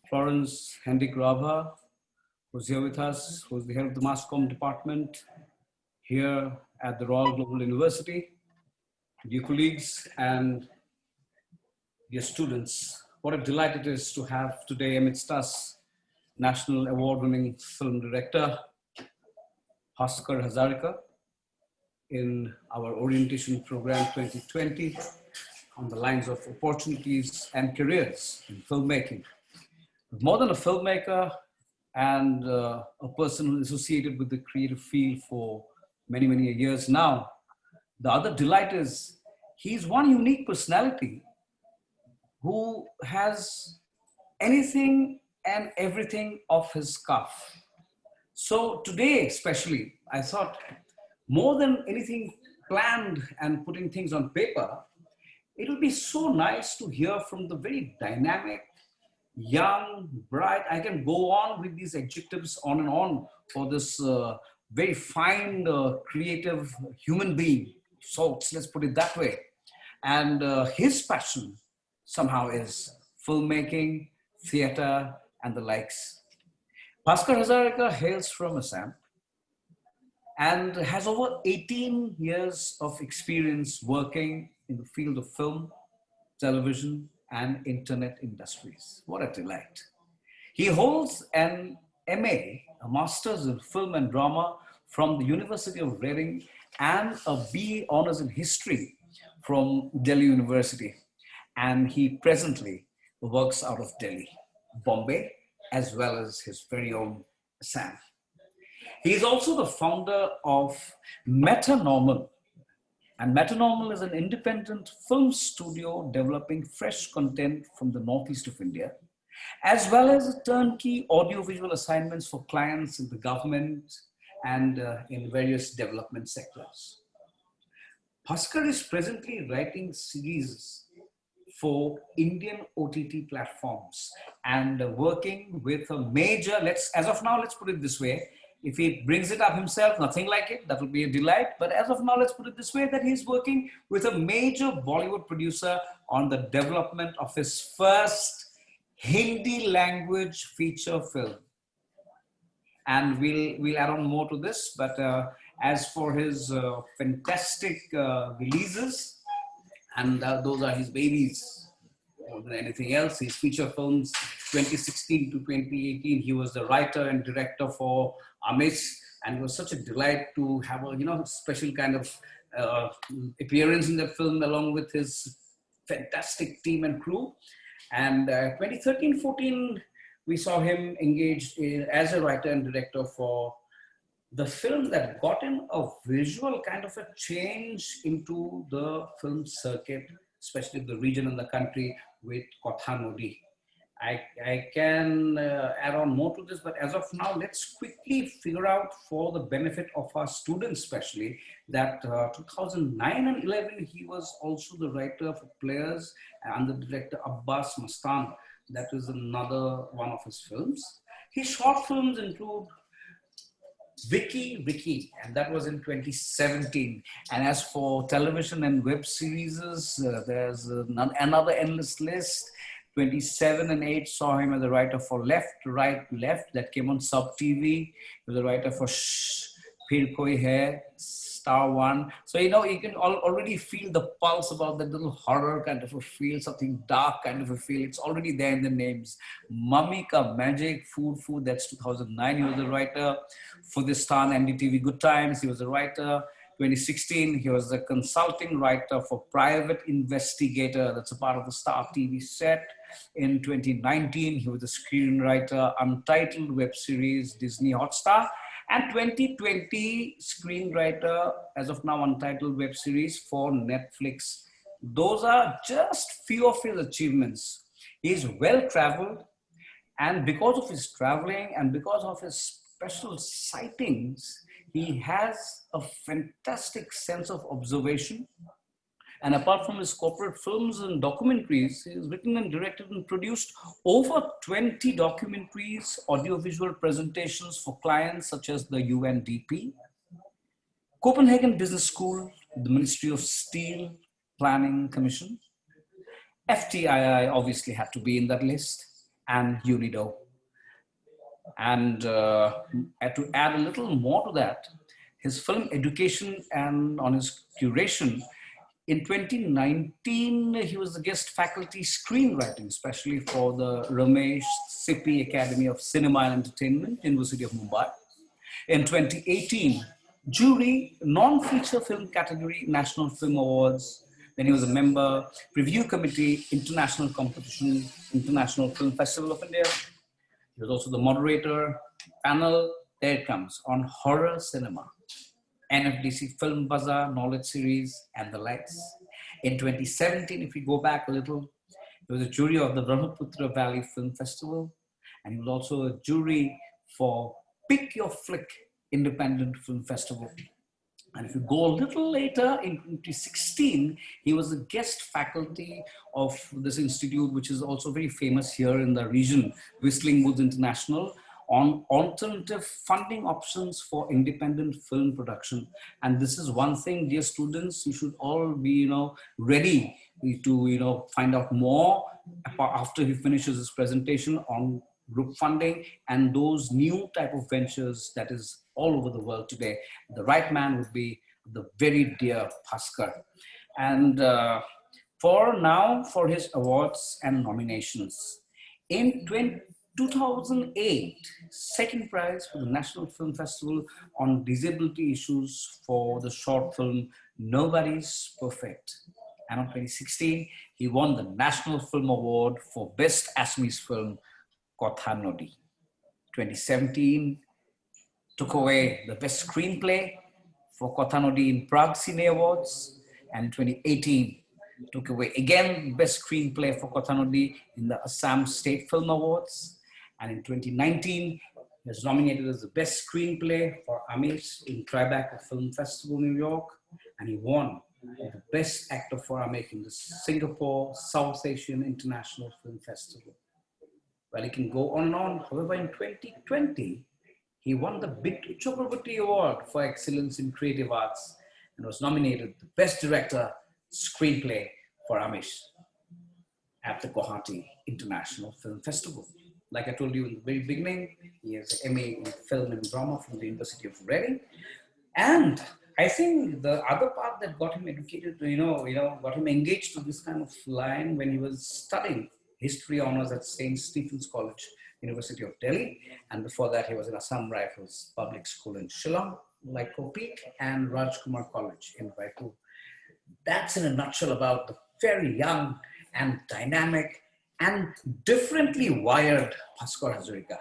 Florence Hendy Grabha, who's here with us, who's the head of the Mass Comm department here at the Royal Global University, dear colleagues and dear students. What a delight it is to have today amidst us National Award-winning film director Bhaskar Hazarika in our orientation program 2020 on the lines of opportunities and careers in filmmaking. More than a filmmaker and a person associated with the creative field for many, many years now, the other delight is he's one unique personality who has anything and everything off his cuff. So today, especially, I thought more than anything planned and putting things on paper, it will be so nice to hear from the very dynamic, young, bright. I can go on with these adjectives on and on for this very fine, creative human being. So let's put it that way. And his passion somehow is filmmaking, theater, and the likes. Bhaskar Hazarika hails from Assam and has over 18 years of experience working in the field of film, television, and internet industries. What a delight. He holds an MA, a Master's in Film and Drama from the University of Reading, and a BA Honours in History from Delhi University. And he presently works out of Delhi, Bombay, as well as his very own Assam. He is also the founder of Metanormal. And Metanormal is an independent film studio developing fresh content from the northeast of India, as well as turnkey audiovisual assignments for clients in the government and in various development sectors. Bhaskar is presently writing series for Indian OTT platforms and working with a major, as of now, let's put it this way. If he brings it up himself, nothing like it, that will be a delight. But as of now, let's put it this way, that he's working with a major Bollywood producer on the development of his first Hindi language feature film. And we'll add on more to this. But as for his fantastic releases, and those are his babies more than anything else, his feature films, 2016 to 2018, he was the writer and director for Amish, and it was such a delight to have a special kind of appearance in the film along with his fantastic team and crew. And 2013-14, we saw him engaged as a writer and director for the film that got him a visual kind of a change into the film circuit, especially the region and the country, with Kotha Nodi. I can add on more to this, but as of now, let's quickly figure out, for the benefit of our students especially, that 2009 and 11, he was also the writer for Players and the director Abbas Mastan. That is another one of his films. His short films include Vicky, and that was in 2017. And as for television and web series, there's another endless list. 27 and 8 saw him as a writer for Left, Right, Left, that came on Sub TV. He was a writer for Shh, Phir Koi Hai, Star One. So, you can already feel the pulse about that little horror kind of a feel, something dark kind of a feel. It's already there in the names. Mummy Ka Magic, Food, that's 2009. He was a writer for the Star and NDTV Good Times. He was a writer. 2016, he was a consulting writer for Private Investigator. That's a part of the Star TV set. In 2019, he was a screenwriter, Untitled web series, Disney Hotstar. And 2020, screenwriter, as of now, Untitled web series for Netflix. Those are just few of his achievements. He's well-traveled, and because of his traveling and because of his special sightings, he has a fantastic sense of observation. And apart from his corporate films and documentaries, he's written and directed and produced over 20 documentaries, audiovisual presentations for clients such as the UNDP, Copenhagen Business School, the Ministry of Steel Planning Commission, FTII obviously had to be in that list, and UNIDO. And to add a little more to that, his film education and on his curation, in 2019, he was the guest faculty screenwriting, especially for the Ramesh Sippy Academy of Cinema and Entertainment, University of Mumbai. In 2018, jury, non-feature film category, National Film Awards. Then he was a member, review committee, international competition, International Film Festival of India. He was also the moderator, panel, there it comes, on horror cinema, NFDC Film Bazaar, Knowledge Series, and the likes. In 2017, if we go back a little, he was a jury of the Brahmaputra Valley Film Festival, and he was also a jury for Pick Your Flick Independent Film Festival. And if you go a little later, in 2016, he was a guest faculty of this institute, which is also very famous here in the region, Whistling Woods International, on alternative funding options for independent film production. And this is one thing, dear students, you should all be, ready to, find out more after he finishes his presentation on group funding and those new type of ventures that is all over the world today. The right man would be the very dear Bhaskar. And for his awards and nominations. In 2008, second prize for the National Film Festival on disability issues for the short film Nobody's Perfect. And in 2016, he won the National Film Award for Best Assamese Film, Kotha Nodi. 2017 took away the Best Screenplay for Kotha Nodi in Prague Cine Awards. And 2018 took away again Best Screenplay for Kotha Nodi in the Assam State Film Awards. And in 2019, he was nominated as the Best Screenplay for Amish in Tribeca Film Festival, New York. And he won the Best Actor for Amish in the Singapore South Asian International Film Festival. Well, he can go on and on. However, in 2020, he won the Bittu Chakraborty Award for Excellence in Creative Arts and was nominated the Best Director Screenplay for Amish at the Guwahati International Film Festival. Like I told you in the very beginning, he has an MA in Film and Drama from the University of Reading. And I think the other part that got him educated, got him engaged to this kind of line when he was studying history honors at St. Stephen's College, University of Delhi. And before that, he was in Assam Rifles Public School in Shillong, like Kopik, and Rajkumar College in Raipur. That's in a nutshell about the very young and dynamic and differently wired Bhaskar Hazarika.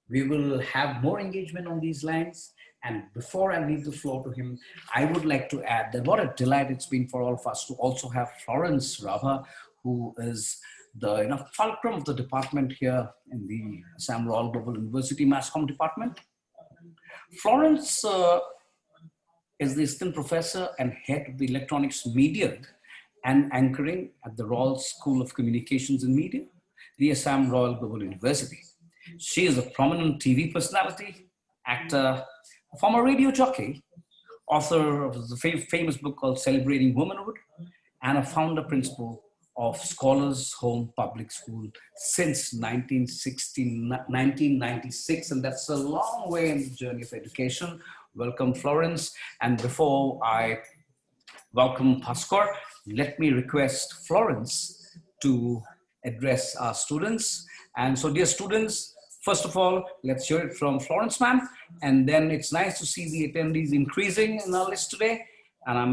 We will have more engagement on these lines. And before I leave the floor to him, I would like to add that what a delight it's been for all of us to also have Florence Rabha, who is the fulcrum of the department here in the Assam Royal Global University Mass Comm department. Florence is the assistant professor and head of the electronics media and anchoring at the Royal School of Communications and Media, the Assam Royal Global University. She is a prominent TV personality, actor, a former radio jockey, author of the famous book called Celebrating Womanhood, and a founder principal of Scholars Home Public School since 1996, and that's a long way in the journey of education. Welcome, Florence. And before I welcome Bhaskar, let me request Florence to address our students. And so, dear students, first of all, let's hear it from Florence, ma'am. And then it's nice to see the attendees increasing in our list today. And I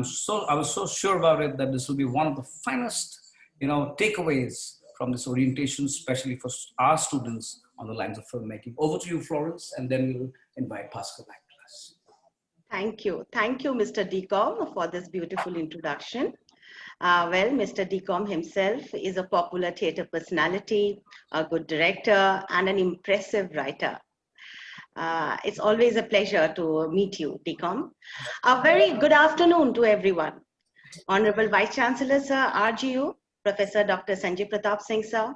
was so sure about it that this will be one of the finest takeaways from this orientation, especially for our students on the lines of filmmaking. Over to you, Florence, and then we'll invite Bhaskar back to us. Thank you. Thank you, Mr. Decom, for this beautiful introduction. Well, Mr. Decom himself is a popular theatre personality, a good director, and an impressive writer. It's always a pleasure to meet you, Decom. A very good afternoon to everyone. Honorable Vice Chancellor, Sir, RGU, Professor Dr. Sanjay Pratap Singh, sir,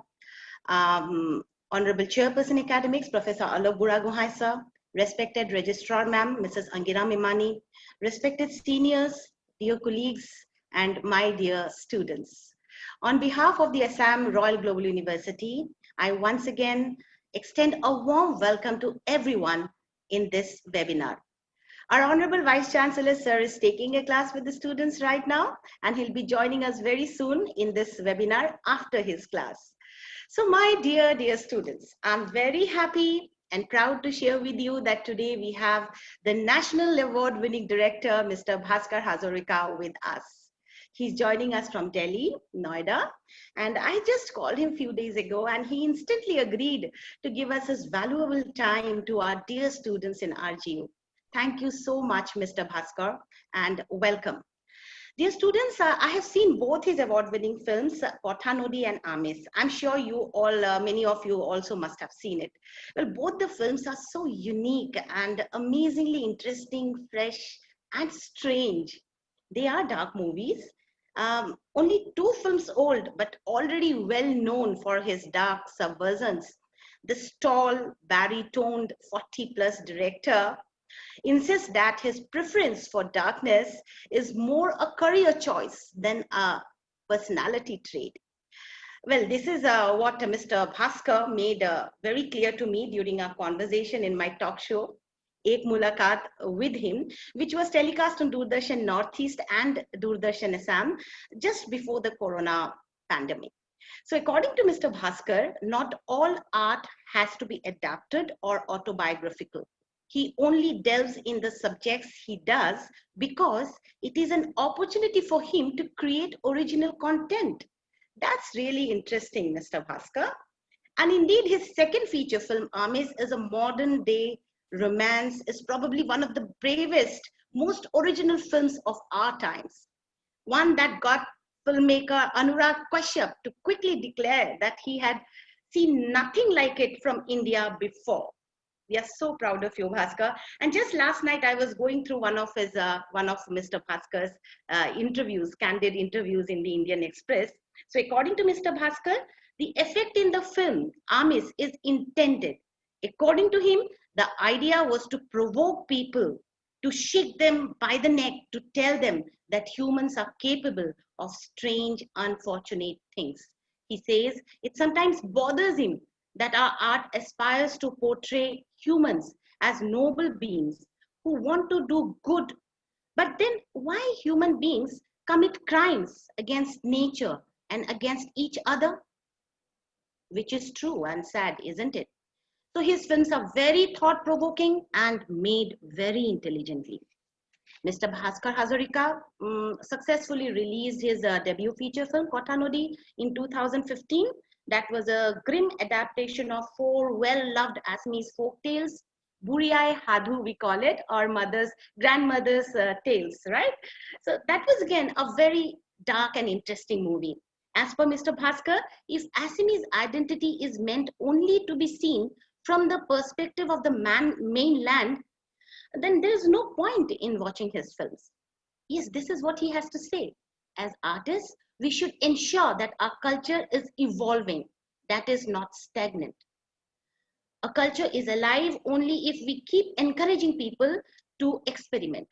Honorable Chairperson Academics, Professor Alok Buragohai, sir, respected Registrar Ma'am, Mrs. Angira Mimani, respected seniors, dear colleagues, and my dear students. On behalf of the Assam Royal Global University, I once again extend a warm welcome to everyone in this webinar. Our Honorable Vice Chancellor, sir, is taking a class with the students right now, and he'll be joining us very soon in this webinar after his class. So my dear students, I'm very happy and proud to share with you that today we have the National Award-winning director, Mr. Bhaskar Hazarika, with us. He's joining us from Delhi, Noida, and I just called him a few days ago and he instantly agreed to give us his valuable time to our dear students in RGU. Thank you so much, Mr. Bhaskar, and welcome. Dear students, I have seen both his award-winning films, Pothanodi and Amis. I'm sure you all, many of you also must have seen it. Well, both the films are so unique and amazingly interesting, fresh, and strange. They are dark movies. Only 2 films old, but already well known for his dark subversions. This tall, baritoned 40-plus director insists that his preference for darkness is more a career choice than a personality trait. Well, this is what Mr. Bhaskar made very clear to me during our conversation in my talk show, Ek Mulakat with him, which was telecast on Doordarshan Northeast and Doordarshan Assam just before the corona pandemic. So according to Mr. Bhaskar, not all art has to be adapted or autobiographical. He only delves in the subjects he does because it is an opportunity for him to create original content. That's really interesting, Mr. Bhaskar. And indeed, his second feature film, Amis, is a modern day romance, is probably one of the bravest, most original films of our times. One that got filmmaker Anurag Kashyap to quickly declare that he had seen nothing like it from India before. We are so proud of you, Bhaskar. And just last night, I was going through one of Mr. Bhaskar's interviews, candid interviews in the Indian Express. So according to Mr. Bhaskar, the effect in the film, Amis, is intended. According to him, the idea was to provoke people, to shake them by the neck, to tell them that humans are capable of strange, unfortunate things. He says it sometimes bothers him that our art aspires to portray humans as noble beings who want to do good. But then why human beings commit crimes against nature and against each other? Which is true and sad, isn't it? So his films are very thought-provoking and made very intelligently. Mr. Bhaskar Hazarika successfully released his debut feature film, Kothanodi, in 2015. That was a grim adaptation of 4 well-loved Assamese folk tales, Buriyai Hadhu, we call it, or grandmother's tales, right? So that was again a very dark and interesting movie. As per Mr. Bhaskar, if Assamese identity is meant only to be seen from the perspective of the mainland, then there is no point in watching his films. Yes, this is what he has to say. As artists, we should ensure that our culture is evolving, that is not stagnant. A culture is alive only if we keep encouraging people to experiment.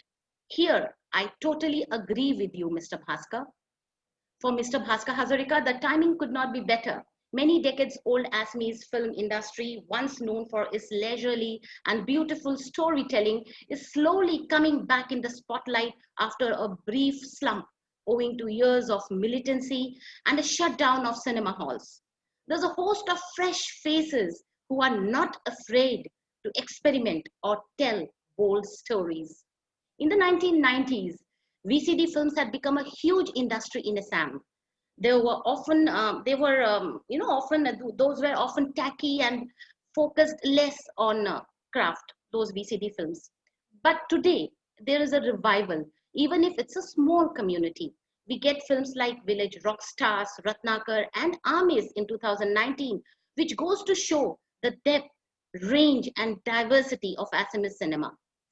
Here, I totally agree with you, Mr. Bhaskar. For Mr. Bhaskar Hazarika, the timing could not be better. Many decades old Assamese film industry, once known for its leisurely and beautiful storytelling, is slowly coming back in the spotlight after a brief slump owing to years of militancy and a shutdown of cinema halls. There's a host of fresh faces who are not afraid to experiment or tell bold stories. In the 1990s, VCD films had become a huge industry in Assam. They were often, those were often tacky and focused less on craft, those VCD films. But today, there is a revival, even if it's a small community. We get films like Village Rockstars, Ratnakar, and Amis in 2019, which goes to show the depth, range, and diversity of Assamese cinema,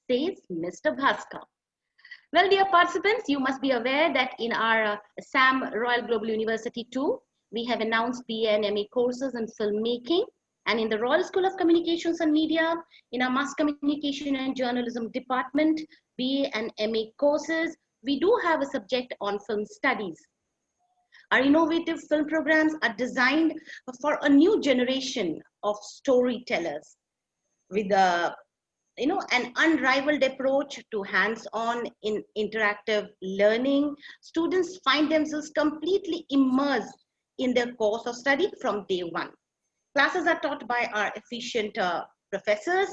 says Mr. Bhaskar. Well, dear participants, you must be aware that in our SAM Royal Global University 2, we have announced BA and MA courses in filmmaking. And in the Royal School of Communications and Media, in our Mass Communication and Journalism Department, BA and MA courses, we do have a subject on film studies. Our innovative film programs are designed for a new generation of storytellers with an unrivaled approach to hands-on in interactive learning. Students find themselves completely immersed in their course of study from day one. Classes are taught by our efficient professors,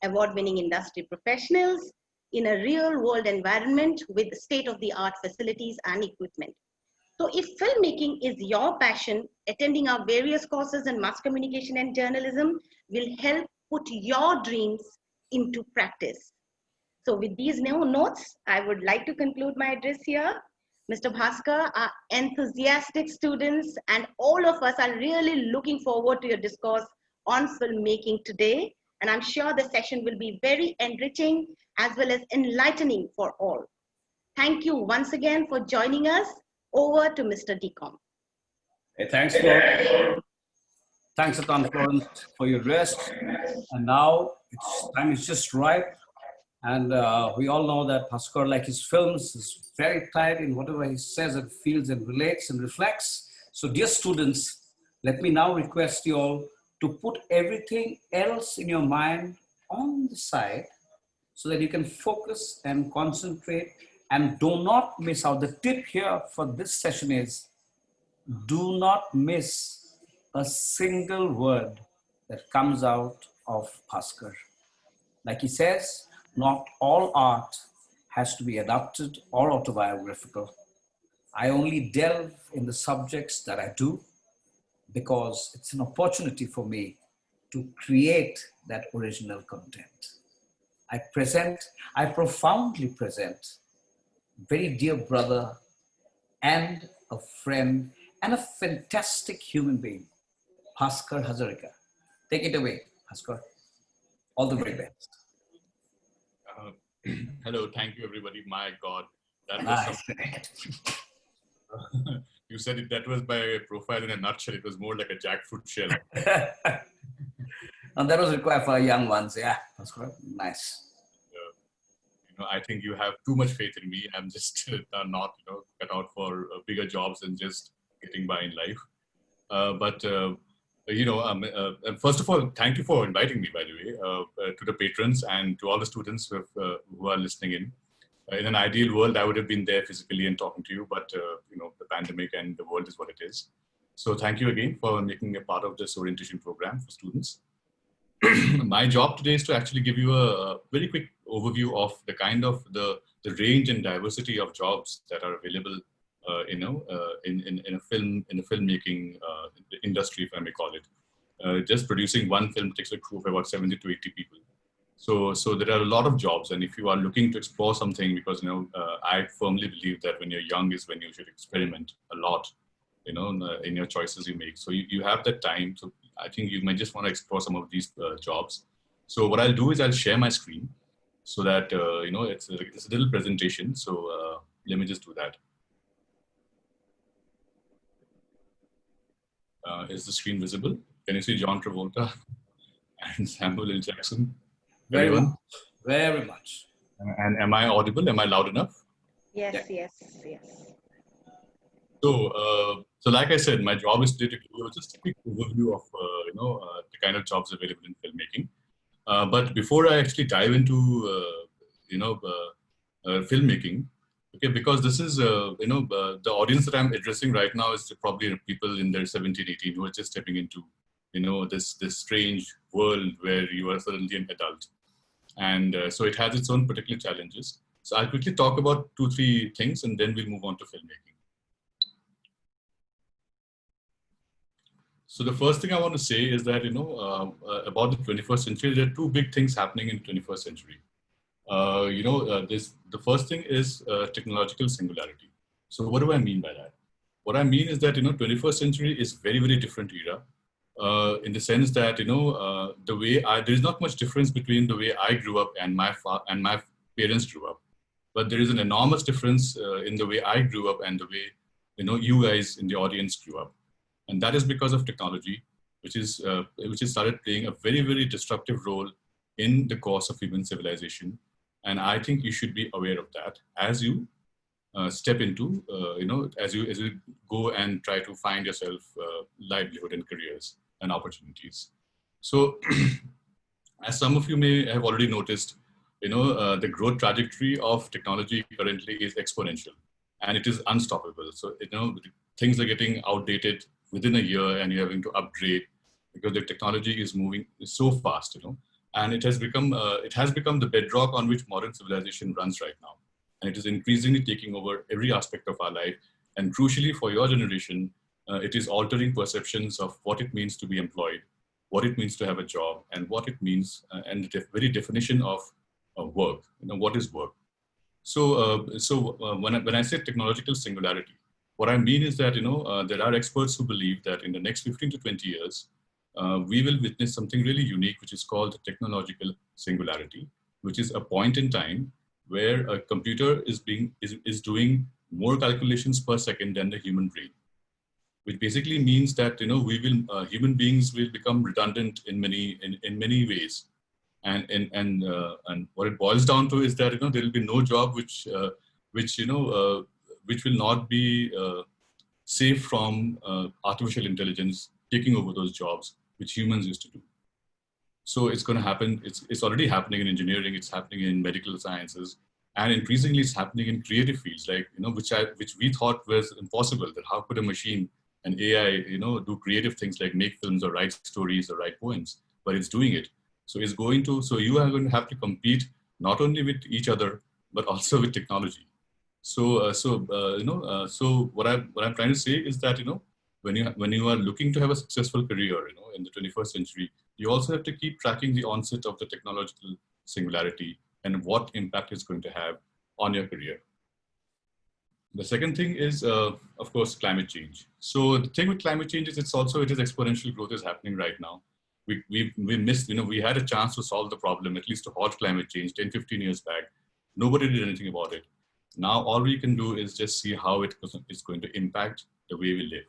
award-winning industry professionals in a real-world environment with state-of-the-art facilities and equipment. So if filmmaking is your passion, attending our various courses in mass communication and journalism will help put your dreams into practice. So with these new notes, I would like to conclude my address here. Mr. Bhaskar, our enthusiastic students and all of us are really looking forward to your discourse on filmmaking today. And I'm sure the session will be very enriching as well as enlightening for all. Thank you once again for joining us. Over to Mr. Decom. Hey, thanks, Florence. Thanks a ton, Florence, for your rest. And now time is just right. And we all know that Bhaskar, like his films, is very tight in whatever he says and feels and relates and reflects. So dear students, let me now request you all to put everything else in your mind on the side so that you can focus and concentrate and do not miss out. The tip here for this session is do not miss a single word that comes out of Bhaskar. Like he says, not all art has to be adapted or autobiographical. I only delve in the subjects that I do because it's an opportunity for me to create that original content. I profoundly present very dear brother and a friend and a fantastic human being, Bhaskar Hazarika. Take it away, Bhaskar. All the very best. Hello, thank you everybody. My God, that was something. You said it, that was my profile in a nutshell. It was more like a jackfruit shell. And that was required for young ones. Yeah, Bhaskar, nice. I think you have too much faith in me. I'm just not, cut out for bigger jobs and just getting by in life. First of all, thank you for inviting me, by the way, to the patrons and to all the students who are listening in. In an ideal world, I would have been there physically and talking to you, but the pandemic and the world is what it is. So thank you again for making me a part of this orientation program for students. My job today is to actually give you a very quick overview of the kind of the range and diversity of jobs that are available, in a filmmaking industry, if I may call it. Just producing one film takes a crew of about 70 to 80 people. So there are a lot of jobs, and if you are looking to explore something, because I firmly believe that when you're young is when you should experiment a lot, in your choices you make. So you have that time. So I think you might just want to explore some of these jobs. So what I'll do is I'll share my screen so that, it's a little presentation. So let me just do that. Is the screen visible? Can you see John Travolta and Samuel L. Jackson? Very much. Very much. And am I audible? Am I loud enough? Yes, Yeah. yes. So like I said, my job is to give you just a quick overview of the kind of jobs available in filmmaking. But before I actually dive into filmmaking, okay, because this is the audience that I'm addressing right now is probably people in their 17, 18 who are just stepping into this strange world where you are suddenly an adult, and so it has its own particular challenges. So I'll quickly talk about 2-3 things, and then we'll move on to filmmaking. So the first thing I want to say is that, about the 21st century, there are 2 big things happening in 21st century. The first thing is technological singularity. So what do I mean by that? What I mean is that, 21st century is very, very different era. In the sense that, there is not much difference between the way I grew up and my parents grew up. But there is an enormous difference in the way I grew up and the way, you guys in the audience grew up. And that is because of technology, which has started playing a very, very disruptive role in the course of human civilization. And I think you should be aware of that as you step into, as you go and try to find yourself livelihood and careers and opportunities. So, as some of you may have already noticed, the growth trajectory of technology currently is exponential, and it is unstoppable. So, things are getting outdated within a year, and you're having to upgrade because the technology is moving so fast, and it has become the bedrock on which modern civilization runs right now. And it is increasingly taking over every aspect of our life. And crucially for your generation, it is altering perceptions of what it means to be employed, what it means to have a job, and what it means, and the very definition of work. What is work? So, when I say technological singularity, what I mean is that there are experts who believe that in the next 15 to 20 years, we will witness something really unique, which is called technological singularity, which is a point in time where a computer is doing more calculations per second than the human brain, which basically means that human beings will become redundant in many ways, and what it boils down to is that there will be no job which will not be safe from artificial intelligence taking over those jobs which humans used to do. So it's going to happen. It's already happening in engineering. It's happening in medical sciences, and increasingly it's happening in creative fields, like which we thought was impossible. That how could a machine and AI do creative things like make films or write stories or write poems? But it's doing it. So it's going to. So you are going to have to compete not only with each other but also with technology. So what I'm trying to say is that when you are looking to have a successful career in the 21st century, you also have to keep tracking the onset of the technological singularity and what impact it's going to have on your career. The second thing is, of course, climate change. So the thing with climate change is it is exponential growth is happening right now. We missed, we had a chance to solve the problem, at least to halt climate change 10, 15 years back. Nobody did anything about it. Now all we can do is just see how it is going to impact the way we live.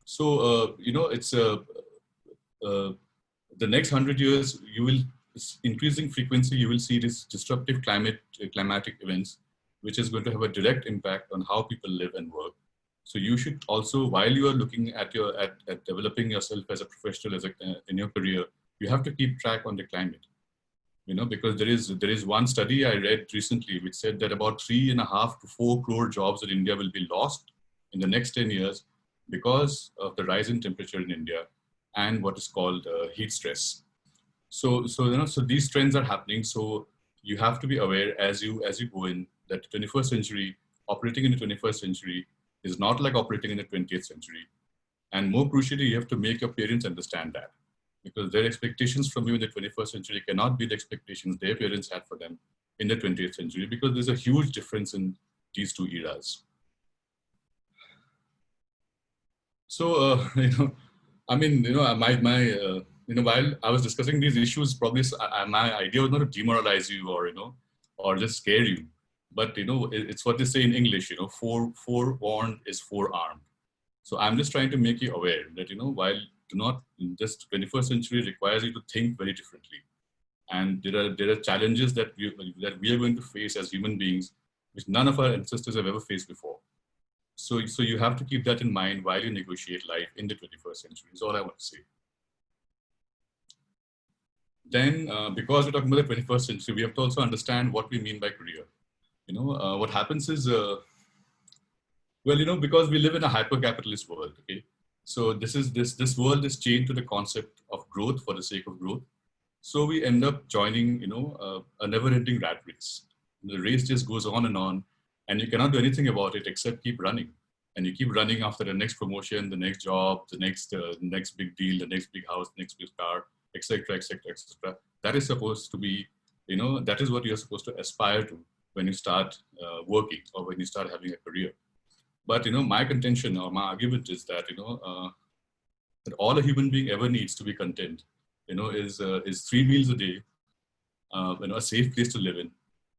So, it's the next 100 years, increasing frequency, you will see this disruptive climatic events, which is going to have a direct impact on how people live and work. So you should also, while you are looking at developing yourself as a professional, in your career, you have to keep track on the climate. Because there is one study I read recently which said that about 3.5 to 4 crore jobs in India will be lost in the next 10 years because of the rise in temperature in India and what is called heat stress. So these trends are happening. So you have to be aware as you go in that the 21st century, operating in the 21st century is not like operating in the 20th century. And more crucially, you have to make your parents understand that, because their expectations from you in the 21st century cannot be the expectations their parents had for them in the 20th century, because there's a huge difference in these two eras. So, while I was discussing these issues, probably my idea was not to demoralize you or just scare you, but it's what they say in English, forewarned is forearmed. So I'm just trying to make you aware that while this 21st century requires you to think very differently, and there are challenges that we are going to face as human beings, which none of our ancestors have ever faced before. So you have to keep that in mind while you negotiate life in the 21st century, is all I want to say. Then, because we're talking about the 21st century, we have to also understand what we mean by career. What happens is, because we live in a hyper-capitalist world, okay? So this world is chained to the concept of growth for the sake of growth. So we end up joining, a never-ending rat race. The race just goes on, and you cannot do anything about it except keep running. And you keep running after the next promotion, the next job, the next big deal, the next big house, the next big car, etc., etc., etc. That is supposed to be, that is what you're supposed to aspire to when you start working or when you start having a career. But my contention or my argument is that that all a human being ever needs to be content, is 3 meals a day, a safe place to live in,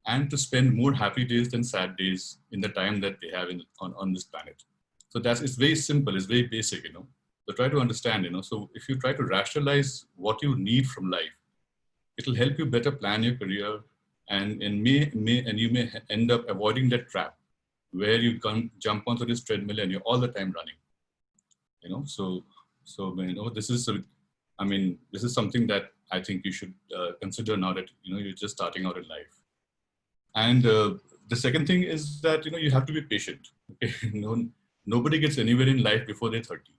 and to spend more happy days than sad days in the time that they have on this planet. So it's very simple, it's very basic, So try to understand, so if you try to rationalize what you need from life, it'll help you better plan your career, and you may end up avoiding that trap where you can jump onto this treadmill and you're all the time running. This is, this is something that I think you should consider now that, you're just starting out in life. And the second thing is that, you have to be patient. Okay? Nobody gets anywhere in life before they're 30,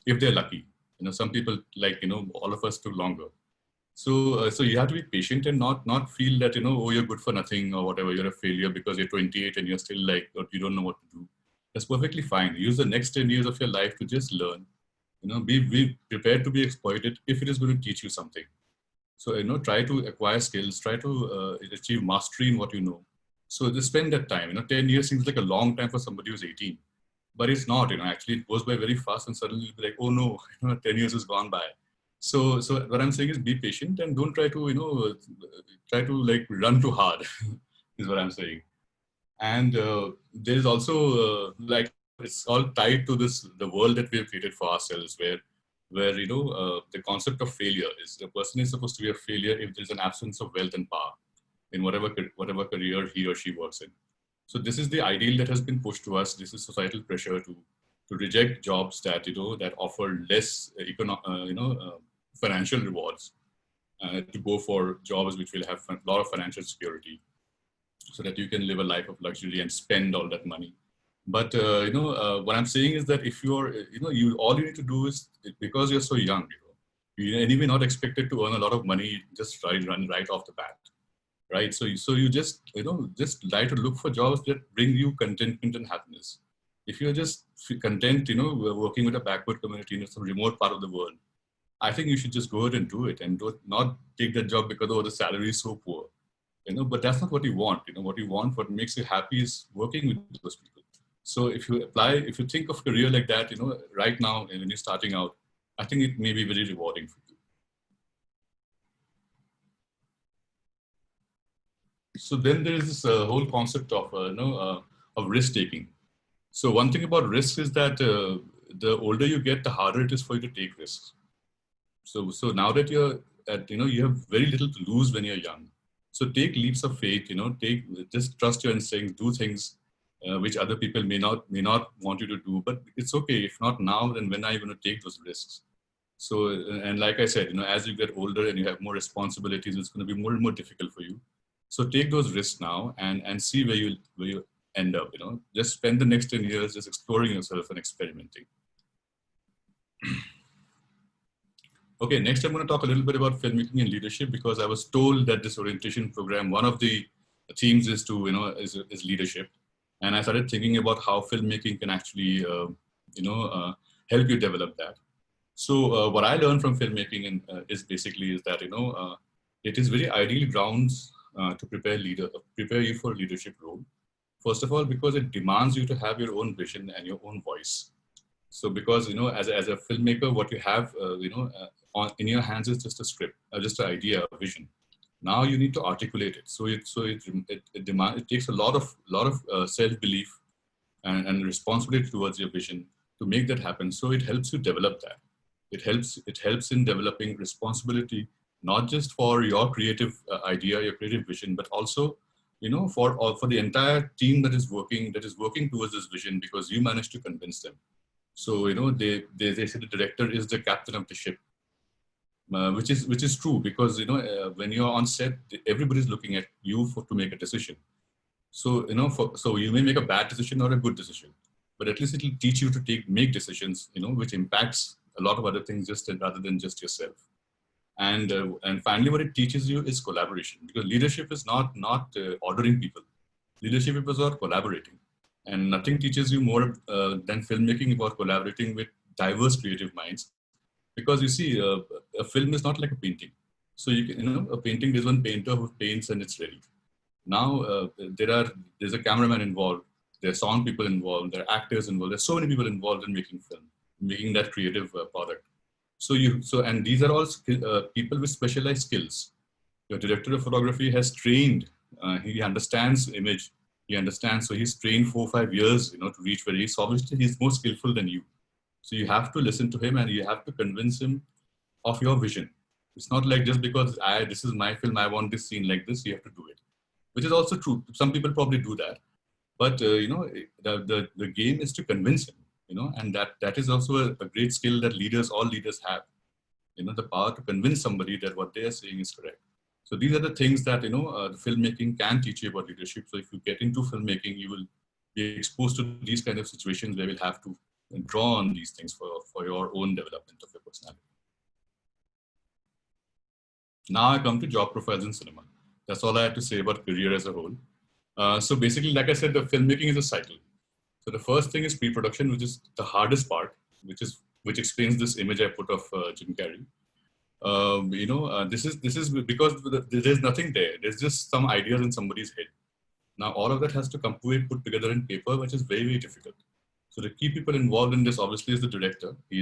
if they're lucky. Some people, like, all of us, took longer. So you have to be patient and not feel that, oh, you're good for nothing or whatever, you're a failure because you're 28 and you're still like, you don't know what to do. That's perfectly fine. Use the next 10 years of your life to just learn. Be prepared to be exploited if it is going to teach you something. So, try to acquire skills, try to achieve mastery in what you know. So just spend that time. 10 years seems like a long time for somebody who's 18, but it's not. Actually it goes by very fast, and suddenly you'll be like, oh no, 10 years has gone by. So what I'm saying is be patient and don't try to, like run too hard is what I'm saying. And there's also like, it's all tied to the world that we have created for ourselves, where the concept of failure is the person is supposed to be a failure if there's an absence of wealth and power in whatever career he or she works in. So this is the ideal that has been pushed to us. This is societal pressure to reject jobs that that offer less financial rewards, to go for jobs which will have a lot of financial security, so that you can live a life of luxury and spend all that money. But what I'm saying is that if you're all you need to do is, because you're so young, you're anyway not expected to earn a lot of money just run right off the bat, right? So you just just try to look for jobs that bring you contentment and happiness. If you're just content working with a backward community in some remote part of the world, I think you should just go ahead and do it, and not take that job because the salary is so poor. But that's not what you want. What you want, what makes you happy is working with those people. So if you think of career like that, right now, when you're starting out, I think it may be very rewarding for you. So then there is this whole concept of risk taking. So one thing about risks is that the older you get, the harder it is for you to take risks. So now that you're at, you have very little to lose when you're young. So take leaps of faith, just trust your instincts, do things which other people may not want you to do, but it's okay. If not now, then when are you going to take those risks? So, and like I said, as you get older and you have more responsibilities, it's going to be more and more difficult for you. So take those risks now and see where you end up, just spend the next 10 years just exploring yourself and experimenting. Okay, next I'm going to talk a little bit about filmmaking and leadership, because I was told that this orientation program, one of the themes is to, is leadership. And I started thinking about how filmmaking can actually, help you develop that. So what I learned from filmmaking is that, it is very ideal grounds to prepare you for a leadership role. First of all, because it demands you to have your own vision and your own voice. So because, as a filmmaker, what you have, in your hands is just a script, just an idea, a vision. Now you need to articulate it. So it takes a lot of self-belief and responsibility towards your vision to make that happen. So it helps you develop that. It helps in developing responsibility, not just for your creative idea, your creative vision, but also, for the entire team that is working towards this vision, because you managed to convince them. So, they say the director is the captain of the ship. Which is true, because when you're on set, everybody's looking at you to make a decision. So so you may make a bad decision or a good decision, but at least it'll teach you to make decisions which impacts a lot of other things rather than just yourself. And finally, what it teaches you is collaboration, because leadership is not ordering people. Leadership is about collaborating, and nothing teaches you more than filmmaking about collaborating with diverse creative minds. Because you see, a film is not like a painting. So you can, a painting, there's one painter who paints and it's ready. Now there's a cameraman involved, there's sound people involved, there are actors involved. There's so many people involved in making film, making that creative product. And these are all people with specialized skills. Your director of photography has trained. He understands image. He understands. So he's trained 4 or 5 years, to reach where he's obviously he's more skillful than you. So you have to listen to him and you have to convince him of your vision. It's not like just because this is my film, I want this scene like this, you have to do it, which is also true. Some people probably do that. But the game is to convince him, and that is also a great skill that all leaders have, the power to convince somebody that what they are saying is correct. So these are the things that, the filmmaking can teach you about leadership. So if you get into filmmaking, you will be exposed to these kind of situations where you'll have to draw on these things for your own development of your personality. Now I come to job profiles in cinema. That's all I have to say about career as a whole. So basically, like I said, the filmmaking is a cycle. So the first thing is pre-production, which is the hardest part, which explains this image I put of Jim Carrey. This is because there's nothing there. There's just some ideas in somebody's head. Now all of that has to come put together in paper, which is very, very difficult. So the key people involved in this obviously is the director. He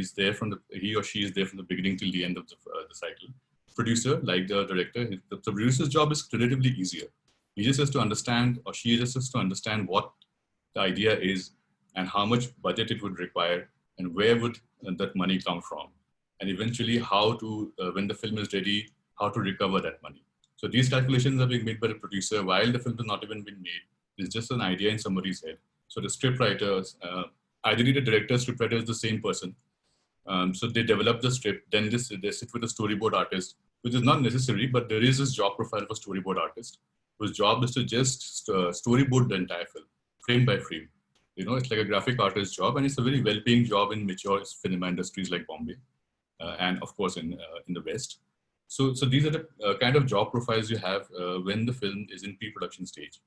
or she is there from the beginning till the end of the cycle. Producer, like the director, the producer's job is relatively easier. He just has to understand, or she just has to understand what the idea is and how much budget it would require and where would that money come from. And eventually how to, when the film is ready, how to recover that money. So these calculations are being made by the producer while the film has not even been made. It's just an idea in somebody's head. So the script writers, ideally the director, script writer is the same person. So they develop the script, then they sit with a storyboard artist, which is not necessary, but there is this job profile for storyboard artist, whose job is to just storyboard the entire film, frame by frame. It's like a graphic artist's job, and it's a very well-paying job in mature cinema industries like Bombay, and of course in the West. So these are the kind of job profiles you have when the film is in pre-production stage.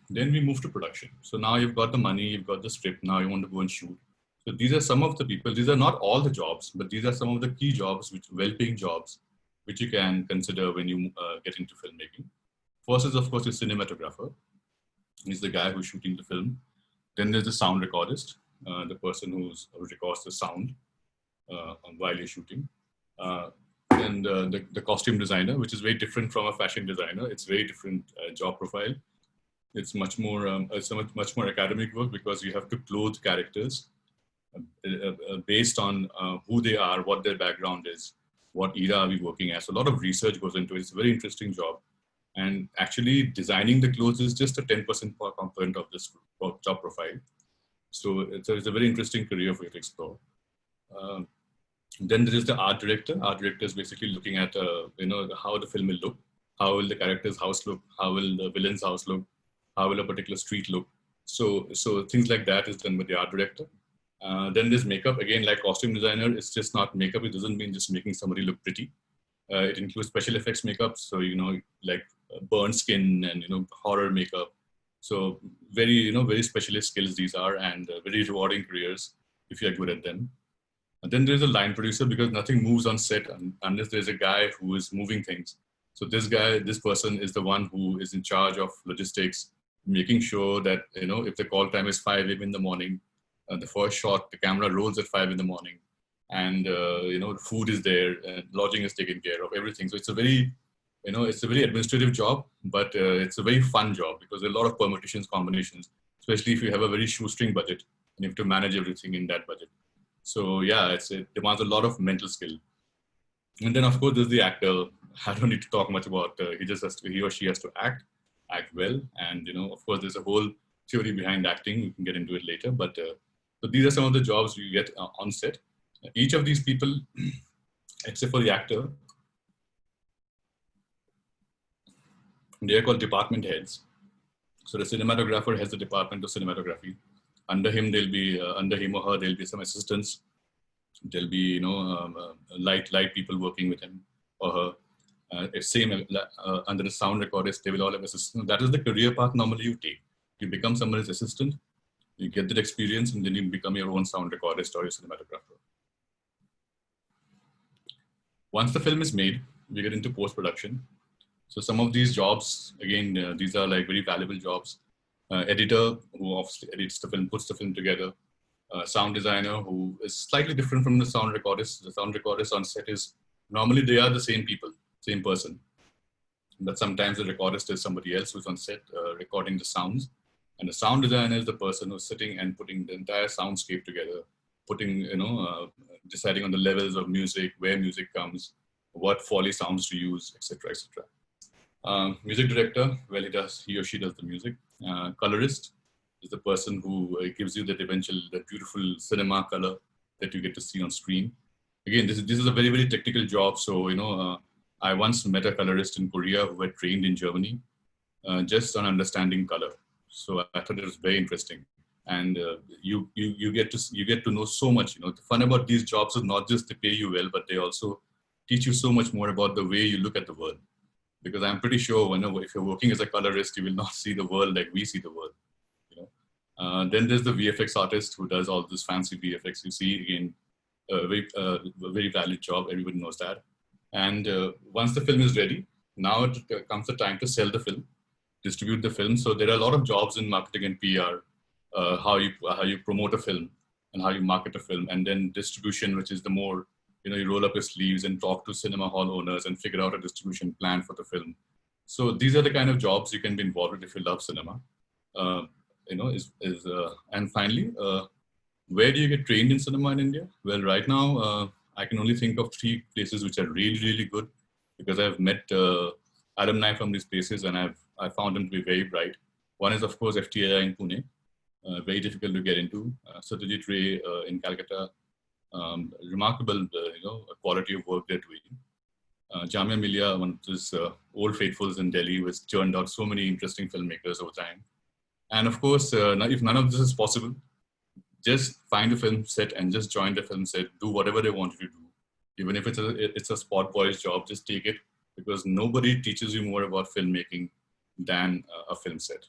Then we move to production. So now you've got the money, you've got the script, now you want to go and shoot. So these are some of the people, these are not all the jobs, but these are some of the key jobs, which well-paying jobs, which you can consider when you get into filmmaking. First is, of course, your cinematographer. He's the guy who's shooting the film. Then there's the sound recordist, the person who records the sound while you're shooting. And the costume designer, which is very different from a fashion designer. It's very different job profile. It's much more academic work because you have to clothe characters based on who they are, what their background is, what era are we working as. So a lot of research goes into it. It's a very interesting job. And actually designing the clothes is just a 10% component of this job profile. So it's a very interesting career for you to explore. Then there is the art director. Art director is basically looking at how the film will look, how will the character's house look, how will the villain's house look, how will a particular street look. So things like that is done by the art director. Then there's makeup. Again, like costume designer, it's just not makeup. It doesn't mean just making somebody look pretty. It includes special effects makeup. So, like burnt skin and, horror makeup. So very, very specialist skills these are, and very rewarding careers if you're good at them. And then there's a line producer, because nothing moves on set unless there's a guy who is moving things. So this person is the one who is in charge of logistics, making sure that, if the call time is 5 a.m. in the morning, the first shot, the camera rolls at 5 in the morning, and food is there, and lodging is taken care of, everything. So it's a very, it's a very administrative job, but it's a very fun job because there are a lot of permutations, combinations, especially if you have a very shoestring budget and you have to manage everything in that budget. So yeah, it demands a lot of mental skill. And then of course there's the actor. I don't need to talk much about. He or she has to act well, and of course there's a whole theory behind acting. You can get into it later, but so these are some of the jobs you get on set. Each of these people, except for the actor, they are called department heads. So the cinematographer has the department of cinematography. Under him or her, there'll be some assistants. There'll be light people working with him or her. Under the sound recordist, they will all have assistants. That is the career path normally you take. You become somebody's assistant, you get that experience, and then you become your own sound recordist or your cinematographer. Once the film is made, we get into post-production. So some of these jobs, again, these are like very valuable jobs. Editor, who obviously edits the film, puts the film together. Sound designer, who is slightly different from the sound recordist. The sound recordist on set is, normally they are the same people, same person. But sometimes the recordist is somebody else who's on set recording the sounds. And the sound designer is the person who's sitting and putting the entire soundscape together, putting, deciding on the levels of music, where music comes, what Foley sounds to use, etc., etc. Music director, well, he or she does the music. Colorist is the person who gives you that beautiful cinema color that you get to see on screen. Again, this is a very, very technical job. So, I once met a colorist in Korea who had trained in Germany just on understanding color. So I thought it was very interesting. And you get to know so much. The fun about these jobs is not just they pay you well, but they also teach you so much more about the way you look at the world. Because I'm pretty sure, if you're working as a colorist, you will not see the world like we see the world. Then there's the VFX artist who does all this fancy VFX. You see, again, a very valid job. Everybody knows that. And once the film is ready, now it comes the time to sell the film, distribute the film. So there are a lot of jobs in marketing and PR, how you promote a film and how you market a film, and then distribution, which is the more, you roll up your sleeves and talk to cinema hall owners and figure out a distribution plan for the film. So these are the kind of jobs you can be involved with if you love cinema. And finally, where do you get trained in cinema in India? Well, right now, I can only think of 3 places which are really, really good, because I've met alumni from these places and I found them to be very bright. One is, of course, FTI in Pune, very difficult to get into. Satyajit Ray in Calcutta, remarkable, quality of work they're doing. Jamia Millia, one of those old faithfuls in Delhi, who has churned out so many interesting filmmakers over time. And of course, if none of this is possible, just find a film set and just join the film set. Do whatever they want you to do. Even if it's a spot boy's job, just take it, because nobody teaches you more about filmmaking than a film set.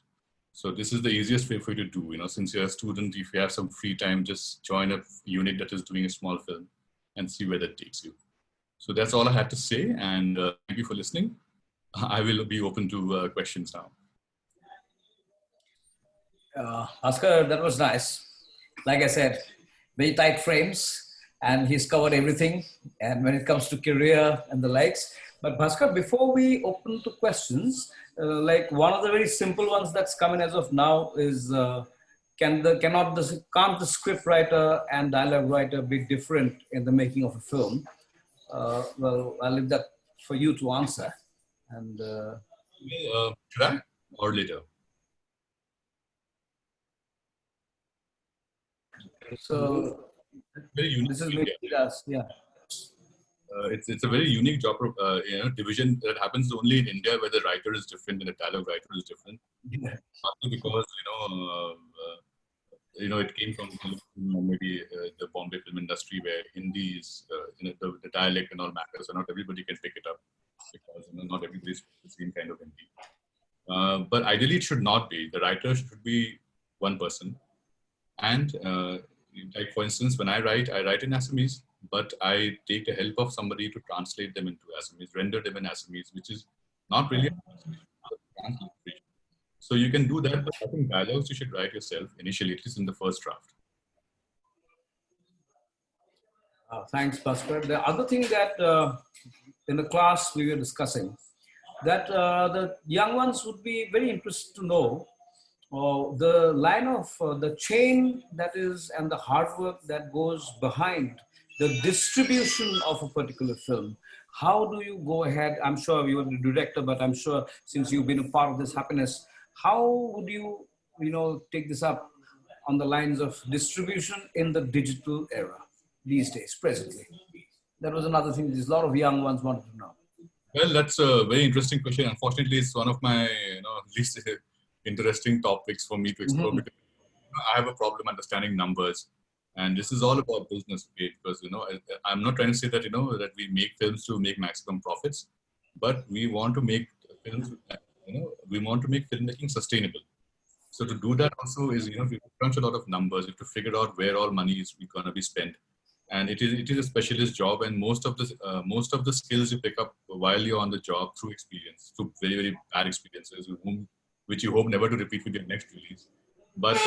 So this is the easiest way for you to do. Since you're a student, if you have some free time, just join a unit that is doing a small film and see where that takes you. So that's all I had to say, and thank you for listening. I will be open to questions now. Bhaskar, that was nice. Like I said, very tight frames, and he's covered everything. And when it comes to career and the likes. But Bhaskar, before we open to questions, like one of the very simple ones that's coming as of now is, can't the script writer and dialogue writer be different in the making of a film? Well, I'll leave that for you to answer. And should I or later? So very unique. This is yeah. It's a very unique job division that happens only in India, where the writer is different and the dialogue writer is different. Yeah. Partly because it came from maybe the Bombay film industry, where Hindi is the dialect and all matters, so not everybody can pick it up, because not everybody speaks the same kind of Hindi. But ideally, it should not be. The writer should be one person, and like for instance, when I write in Assamese, but I take the help of somebody to translate them into Assamese, render them in Assamese, which is not really a translation. So you can do that, but I think dialogues you should write yourself initially, at least in the first draft. Thanks, Bhaskar. The other thing that in the class we were discussing, that the young ones would be very interested to know the line of the chain that is, and the hard work that goes behind the distribution of a particular film. How do you go ahead? I'm sure you are the director, but I'm sure since you've been a part of this happiness, how would you, take this up on the lines of distribution in the digital era these days, presently? That was another thing there's a lot of young ones wanted to know. Well, that's a very interesting question. Unfortunately, it's one of my least interesting topics for me to explore, because I have a problem understanding numbers, and this is all about business, okay? Because I'm not trying to say that that we make films to make maximum profits, but we want to make films. We want to make filmmaking sustainable. So to do that also is we crunch a lot of numbers. We have to figure out where all money is going to be spent, and it is a specialist job. And most of the skills you pick up while you're on the job through experience, through very, very bad experiences, which you hope never to repeat with your next release. But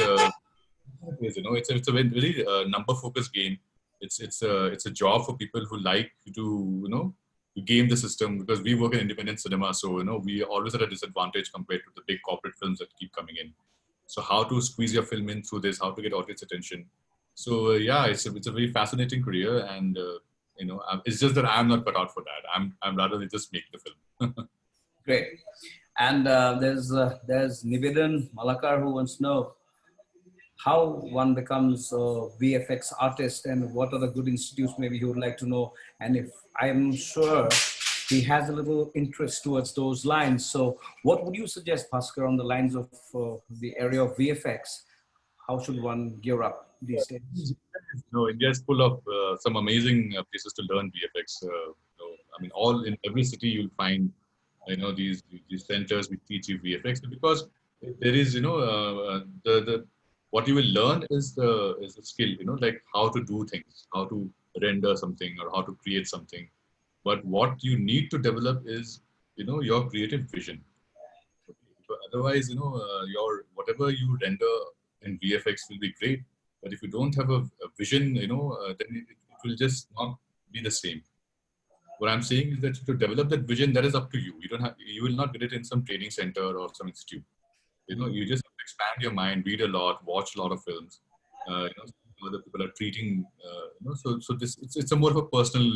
it's a very, very number-focused game. It's a job for people who like to to game the system, because we work in independent cinema, so we are always at a disadvantage compared to the big corporate films that keep coming in. So how to squeeze your film in through this, how to get audience attention. So yeah, it's a very fascinating career, and it's just that I'm not cut out for that. I'm rather than just make the film. Great. And there's Nivedan Malakar who wants to know how one becomes a VFX artist and what are the good institutes maybe he would like to know. And if I'm sure he has a little interest towards those lines. So what would you suggest, Bhaskar, on the lines of the area of VFX? How should one gear up these days? No, India is full of some amazing places to learn VFX. I mean, all in every city you'll find, these centers which teach you VFX, because there is, the what you will learn is the skill, like how to do things, how to render something or how to create something. But what you need to develop is, your creative vision. So otherwise, your whatever you render in VFX will be great, but if you don't have a vision, then it will just not be the same. What I'm saying is that to develop that vision, that is up to you. You will not get it in some training center or some institute. You just have to expand your mind, read a lot, watch a lot of films. Other people are treating, so it's a more of a personal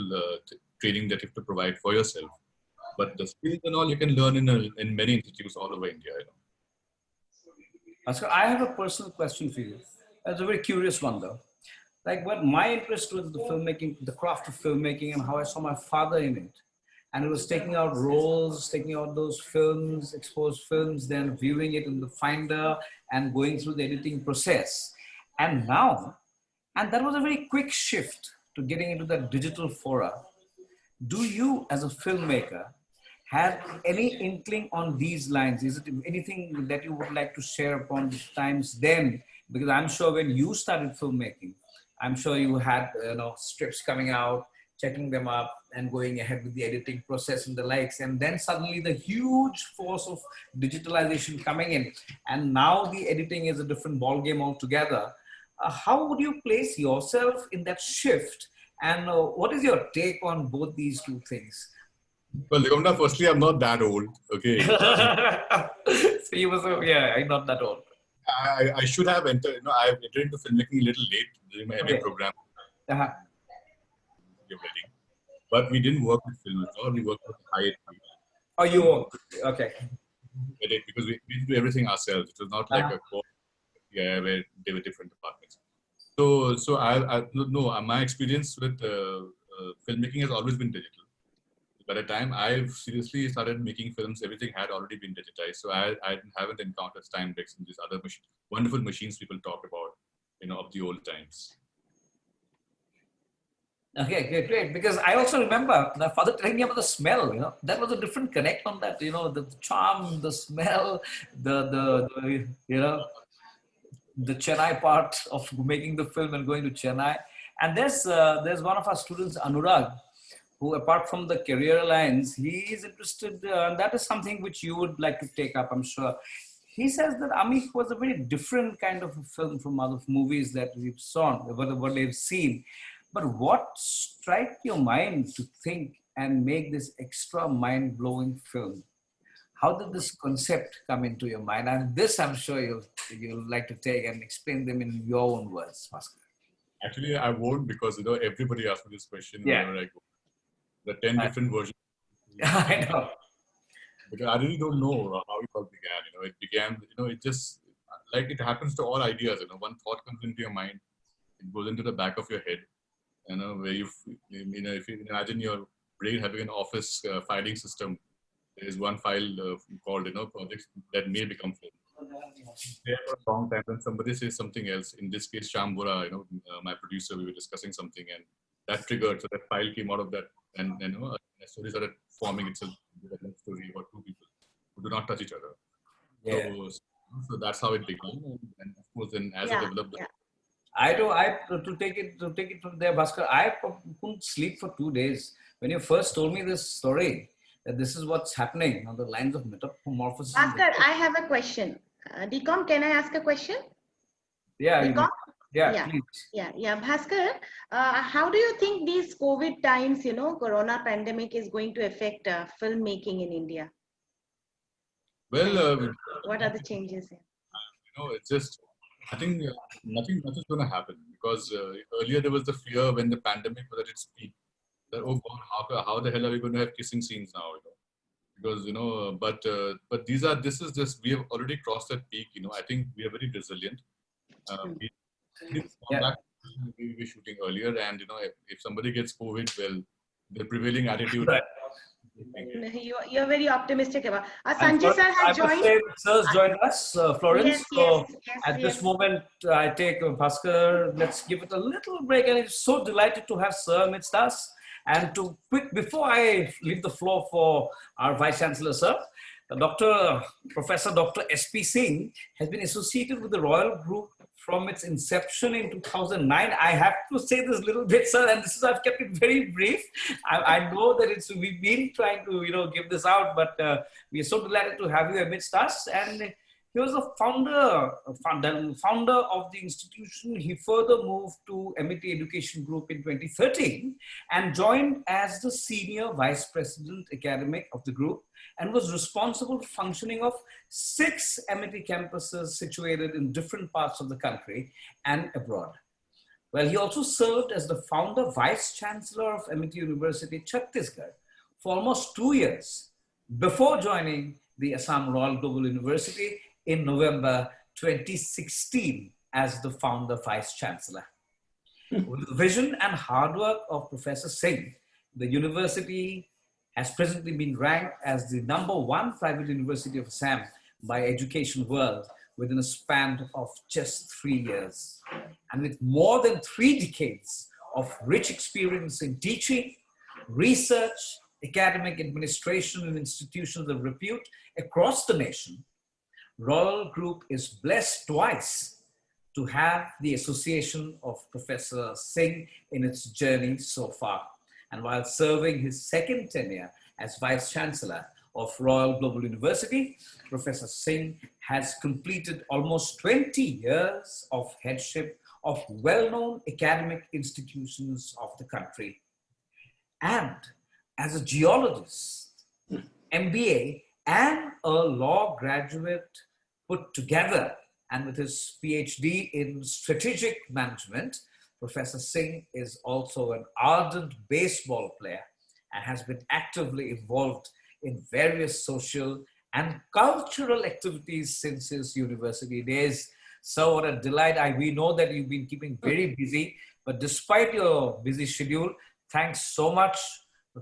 training that you have to provide for yourself. But the skills and all you can learn in many institutes all over India. Bhaskar, I have a personal question for you. It's a very curious one, though. Like, what my interest was the filmmaking, the craft of filmmaking, and how I saw my father in it. And it was taking out rolls, taking out those films, exposed films, then viewing it in the Finder and going through the editing process. And now, and that was a very quick shift to getting into that digital fora. Do you, as a filmmaker, have any inkling on these lines? Is it anything that you would like to share upon the times then? Because I'm sure when you started filmmaking, I'm sure you had scripts coming out, checking them up and going ahead with the editing process and the likes. And then suddenly the huge force of digitalization coming in. And now the editing is a different ballgame altogether. How would you place yourself in that shift? And what is your take on both these two things? Well, Nigamda, firstly, I'm not that old. Okay. So you was, yeah, I'm not that old. I should have entered, I've entered into filmmaking a little late during my MA program. Uh-huh. But we didn't work with film at all. We worked with high. Oh, you work. Okay. Because we didn't do everything ourselves. It was not like a core, where they were different departments. So I no, my experience with filmmaking has always been digital. By the time I seriously started making films, everything had already been digitized. So I haven't encountered Steinbecks and these other wonderful machines people talk about, of the old times. Okay, great. Because I also remember my father telling me about the smell. That was a different connect on that. The charm, the smell, the Chennai part of making the film and going to Chennai. And there's one of our students, Anurag, who apart from the career lines, he is interested, that is something which you would like to take up, I'm sure. He says that Amik was a very different kind of a film from other movies that we've what they've seen. But what strike your mind to think and make this extra mind-blowing film? How did this concept come into your mind? And this, I'm sure you'll like to take and explain them in your own words, Bhaskar. Actually, I won't, because everybody asks me this question whenever I go. The 10 different versions. I know. Because I really don't know how it all began. It began, it just, like it happens to all ideas. One thought comes into your mind, it goes into the back of your head. Where if you imagine your brain having an office filing system, there is one file called, projects that may become film. There for a long time, when somebody says something else, in this case, Shambura, my producer, we were discussing something, and that triggered, so that file came out of that, and a story started forming itself with a love story about two people who do not touch each other. Yeah. So that's how it began, and of course, then as it developed. Yeah. To take it from there, Bhaskar, I couldn't sleep for 2 days. When you first told me this story, that this is what's happening on the lines of metamorphosis. Bhaskar, I have a question. DCOM, can I ask a question? Yeah. DCOM? Yeah, please. Yeah. Bhaskar, how do you think these COVID times, Corona pandemic is going to affect filmmaking in India? Well, what are the changes? It's just, I think nothing much is going to happen, because earlier there was the fear when the pandemic was at its peak that, oh God, how the hell are we going to have kissing scenes now? because this is just, we have already crossed that peak. I think we are very resilient. We did come back to we were shooting earlier, and if somebody gets COVID, well, the prevailing attitude. Right. You're very optimistic about. And Sanjay sir I has must joined. say, sir's joined us, Florence. So at Yes. this moment, I take Bhaskar. Let's give it a little break. And I'm so delighted to have Sir amidst us. And to quick, before I leave the floor for our Vice Chancellor, sir, Professor Dr. S.P. Singh has been associated with the Royal Group from its inception in 2009. I have to say this little bit, sir, and I've kept it very brief. I know that we've been trying to give this out, but we are so delighted to have you amidst us. And he was a founder of the institution. He further moved to MIT Education Group in 2013 and joined as the senior vice president academic of the group, and was responsible for functioning of 6 MIT campuses situated in different parts of the country and abroad. Well, he also served as the founder vice chancellor of MIT University, Chhattisgarh, for almost 2 years before joining the Assam Royal Global University in November 2016 as the founder vice chancellor. With the vision and hard work of Professor Singh, the university has presently been ranked as the #1 private university of Assam by Education World within a span of just 3 years. And with more than 3 decades of rich experience in teaching, research, academic administration in institutions of repute across the nation, Royal Group is blessed twice to have the association of Professor Singh in its journey so far. And while serving his second tenure as Vice Chancellor of Royal Global University, Professor Singh has completed almost 20 years of headship of well-known academic institutions of the country. And as a geologist, MBA, and a law graduate put together, and with his PhD in strategic management, Professor Singh is also an ardent baseball player and has been actively involved in various social and cultural activities since his university days. So what a delight. We know that you've been keeping very busy, but despite your busy schedule, thanks so much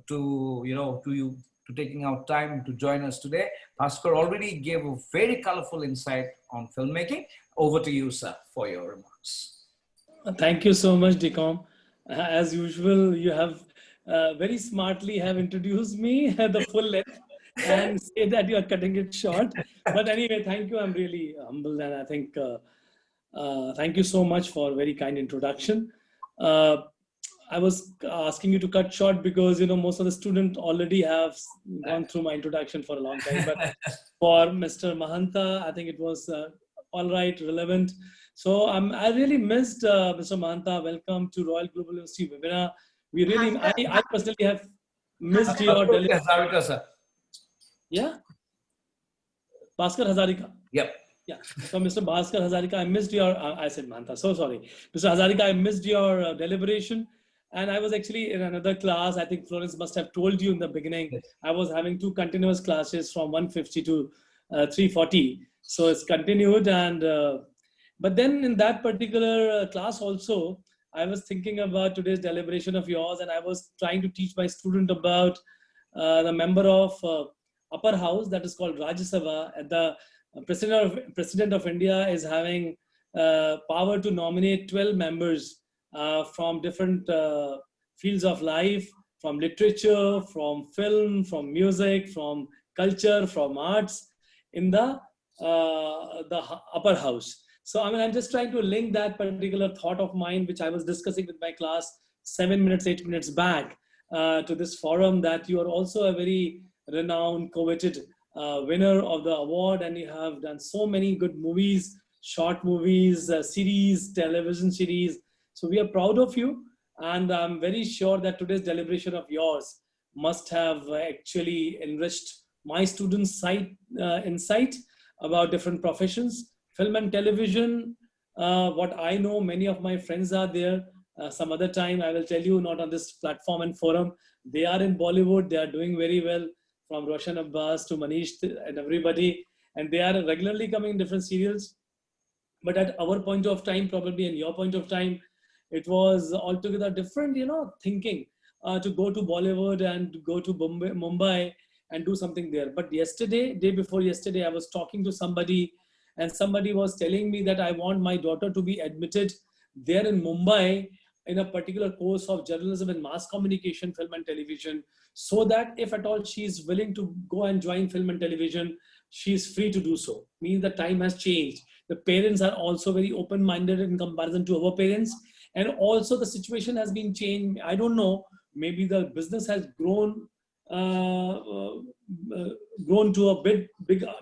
to you taking out time to join us today. Bhaskar already gave a very colorful insight on filmmaking. Over to you, sir, for your remarks. Thank you so much, Dicom. As usual, you have very smartly have introduced me the full length and say that you are cutting it short. But anyway, thank you. I'm really humbled, and I think thank you so much for a very kind introduction. I was asking you to cut short because most of the students already have gone through my introduction for a long time. But for Mr. Mahanta, I think it was all right, relevant. So I really missed Mr. Mahanta. Welcome to Royal Global University webinar. We really, I personally have missed your delivery. Hazarika, sir. Yeah, Bhaskar Hazarika. Yep. Yeah. So Mr. Bhaskar Hazarika, I missed your. I said Mahanta. So sorry, Mr. Hazarika. I missed your deliberation. And I was actually in another class. I think Florence must have told you in the beginning. Yes. I was having 2 continuous classes from 150 to 340. So it's continued. And but then in that particular class also, I was thinking about today's deliberation of yours, and I was trying to teach my student about the member of upper house that is called Rajya Sabha. And the President of India is having power to nominate 12 members from different fields of life, from literature, from film, from music, from culture, from arts, in the upper house. So I'm just trying to link that particular thought of mine, which I was discussing with my class 7 minutes, 8 minutes back, to this forum, that you are also a very renowned, coveted winner of the award, and you have done so many good movies, short movies, series, television series. So we are proud of you, and I'm very sure that today's deliberation of yours must have actually enriched my students' insight about different professions, film and television. What I know, many of my friends are there. Some other time I will tell you, not on this platform and forum. They are in Bollywood. They are doing very well. from Roshan Abbas to Manish and everybody, and they are regularly coming in different serials. But at our point of time, probably in your point of time, it was altogether different, thinking to go to Bollywood and go to Mumbai and do something there. But yesterday, day before yesterday, I was talking to somebody, and somebody was telling me that I want my daughter to be admitted there in Mumbai in a particular course of journalism and mass communication, film and television, so that if at all she is willing to go and join film and television, she is free to do so. Means the time has changed. The parents are also very open-minded in comparison to our parents. And also the situation has been changed. I don't know, maybe the business has grown to a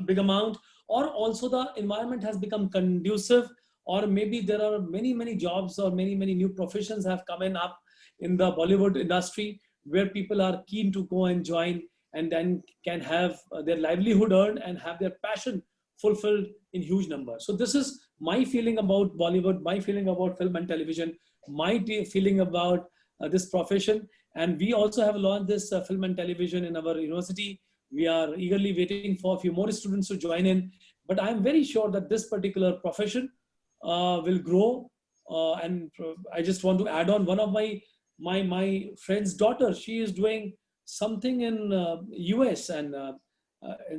big amount, or also the environment has become conducive, or maybe there are many jobs or many new professions have come up in the Bollywood industry where people are keen to go and join and then can have their livelihood earned and have their passion fulfilled in huge numbers. So this is my feeling about Bollywood, my feeling about film and television, my feeling about this profession. And we also have launched this film and television in our university. We are eagerly waiting for a few more students to join in. But I'm very sure that this particular profession will grow. And I just want to add on, one of my friend's daughter, she is doing something in US and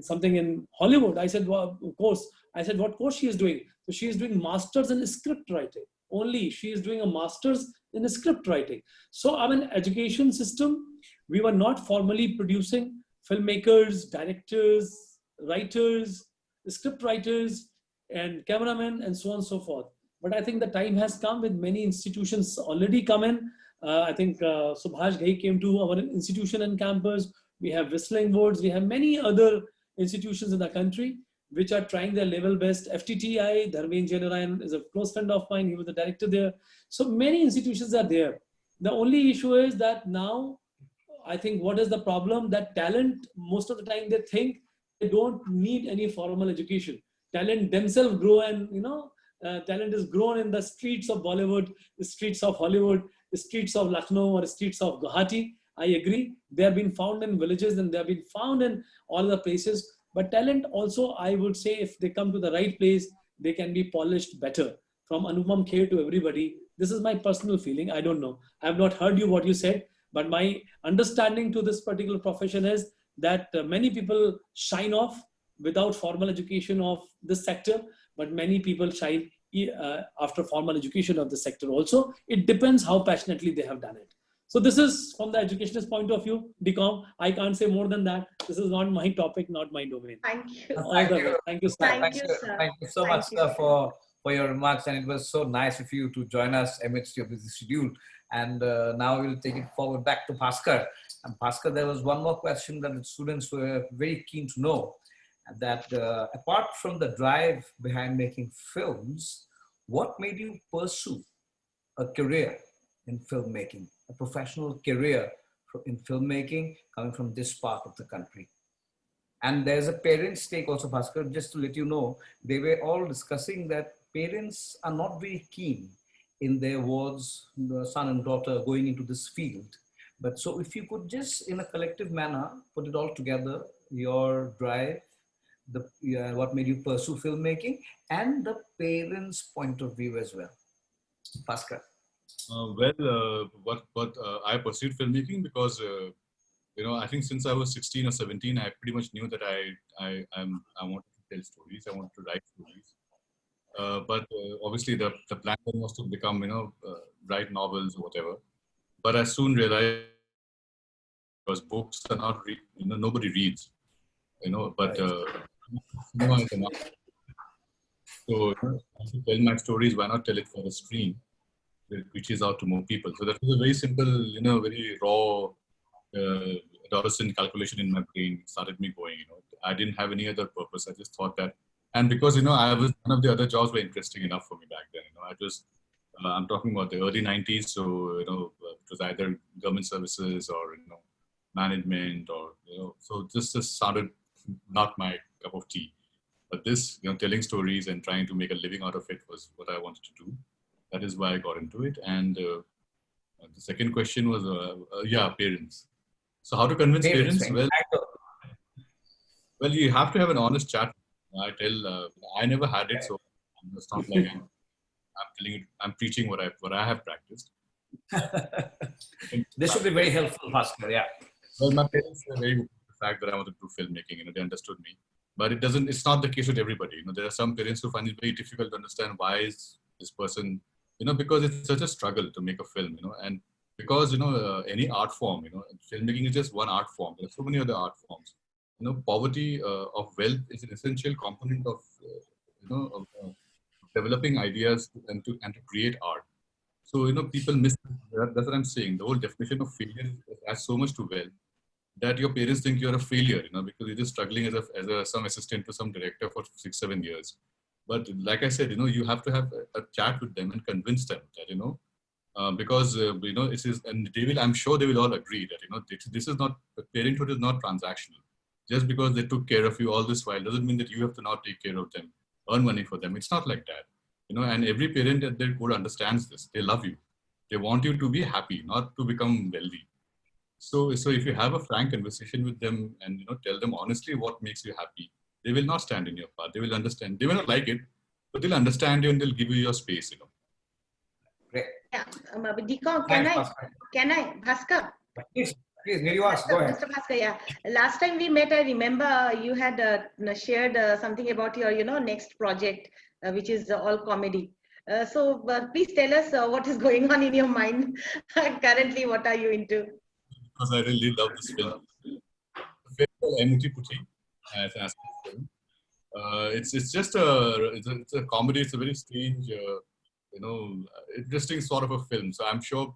something in Hollywood. I said, well, of course. I said, what course she is doing? So she is doing masters in script writing. Only she is doing a master's in script writing. So I'm an education system. We were not formally producing filmmakers, directors, writers, script writers, and cameramen, and so on and so forth. But I think the time has come with many institutions already come in. I think Subhash Ghai came to our institution and campus. We have Whistling Woods. We have many other institutions in the country which are trying their level best. FTTI, Dharmendra Narayan is a close friend of mine. He was the director there. So many institutions are there. The only issue is that now, I think what is the problem? That talent, most of the time they think they don't need any formal education. Talent themselves grow, and talent is grown in the streets of Bollywood, the streets of Hollywood, the streets of Lucknow, or the streets of Guwahati. I agree. They have been found in villages and they have been found in all the places. But talent also, I would say, if they come to the right place, they can be polished better. From Anupam Kher to everybody. This is my personal feeling. I don't know. I have not heard you what you said, but my understanding to this particular profession is that many people shine off without formal education of this sector, but many people shine after formal education of the sector also. It depends how passionately they have done it. So this is from the educationist point of view, DCOM. I can't say more than that. This is not my topic, not my domain. Thank you. Thank you, sir. Thank you, sir. Thank you so much, sir, for your remarks. And it was so nice of you to join us amidst your busy schedule. And now we'll take it forward back to Bhaskar. And Bhaskar, there was one more question that the students were very keen to know. That apart from the drive behind making films, what made you pursue a career in filmmaking, a professional career in filmmaking coming from this part of the country? And there's a parent's take also, Bhaskar, just to let you know, they were all discussing that parents are not very keen in their wards, the son and daughter going into this field. But so if you could just in a collective manner, put it all together, your drive, what made you pursue filmmaking, and the parents' point of view as well. Bhaskar. I pursued filmmaking because I think since I was 16 or 17, I pretty much knew that I wanted to tell stories. I wanted to write stories. But obviously, the plan was to become write novels or whatever. But I soon realized because books are not nobody reads. But cinema is enough. So if you tell my stories, why not tell it for a screen? It reaches out to more people. So that was a very simple, very raw adolescent calculation in my brain. It started me going. I didn't have any other purpose. I just thought that, and because I was none of the other jobs were interesting enough for me back then. I'm talking about the early 90s. So it was either government services or management or so this just sounded not my cup of tea. But this, telling stories and trying to make a living out of it was what I wanted to do. That is why I got into it. And the second question was, parents. So how to convince parents? Well, Well, you have to have an honest chat. I never had it, so it's not like I'm telling you, I'm preaching what I have practiced. This should be very helpful, Bhaskar. Yeah. Well, my parents were very good with the fact that I wanted to do filmmaking. They understood me. But it's not the case with everybody. There are some parents who find it very difficult to understand why is this person, because it's such a struggle to make a film, and because, any art form, filmmaking is just one art form. There are so many other art forms. Poverty of wealth is an essential component of, developing ideas and to create art. So, people miss that. That's what I'm saying. The whole definition of failure has so much to wealth that your parents think you're a failure, because you're just struggling as some assistant to some director for 6-7 years. But like I said, you have to have a chat with them and convince them that, because, it is, and I'm sure they will all agree that, this is not, parenthood is not transactional. Just because they took care of you all this while doesn't mean that you have to now take care of them, earn money for them. It's not like that, and every parent at their core understands this. They love you. They want you to be happy, not to become wealthy. So if you have a frank conversation with them and tell them honestly what makes you happy, they will not stand in your path. They will understand. They will not like it, but they'll understand you and they'll give you your space. Great. Yeah, Deepak, Thanks, Bhaskar. Bhaskar? Please, you ask. Go ahead. Mr. Bhaskar, yeah. Last time we met, I remember you had shared something about your, next project, which is all comedy. So please tell us what is going on in your mind currently. What are you into? Because I really love this film. The film called Emuti Puthi, as an film. It's just it's a comedy. It's a very strange, interesting sort of a film. So I'm sure,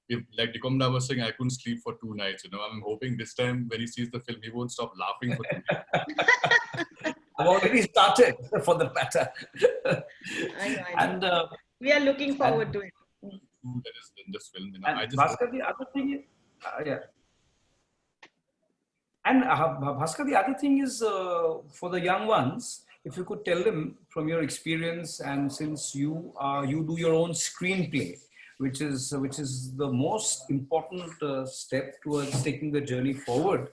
if like Dikomda was saying, I couldn't sleep for 2 nights. I'm hoping this time when he sees the film, he won't stop laughing for 2 nights. I've already started for the matter. I know. And we are looking forward to it. That is in this film. and Bhaskar, the other thing is, yeah. And Bhaskar, the other thing is for the young ones, if you could tell them from your experience, and since you do your own screenplay, which is the most important step towards taking the journey forward,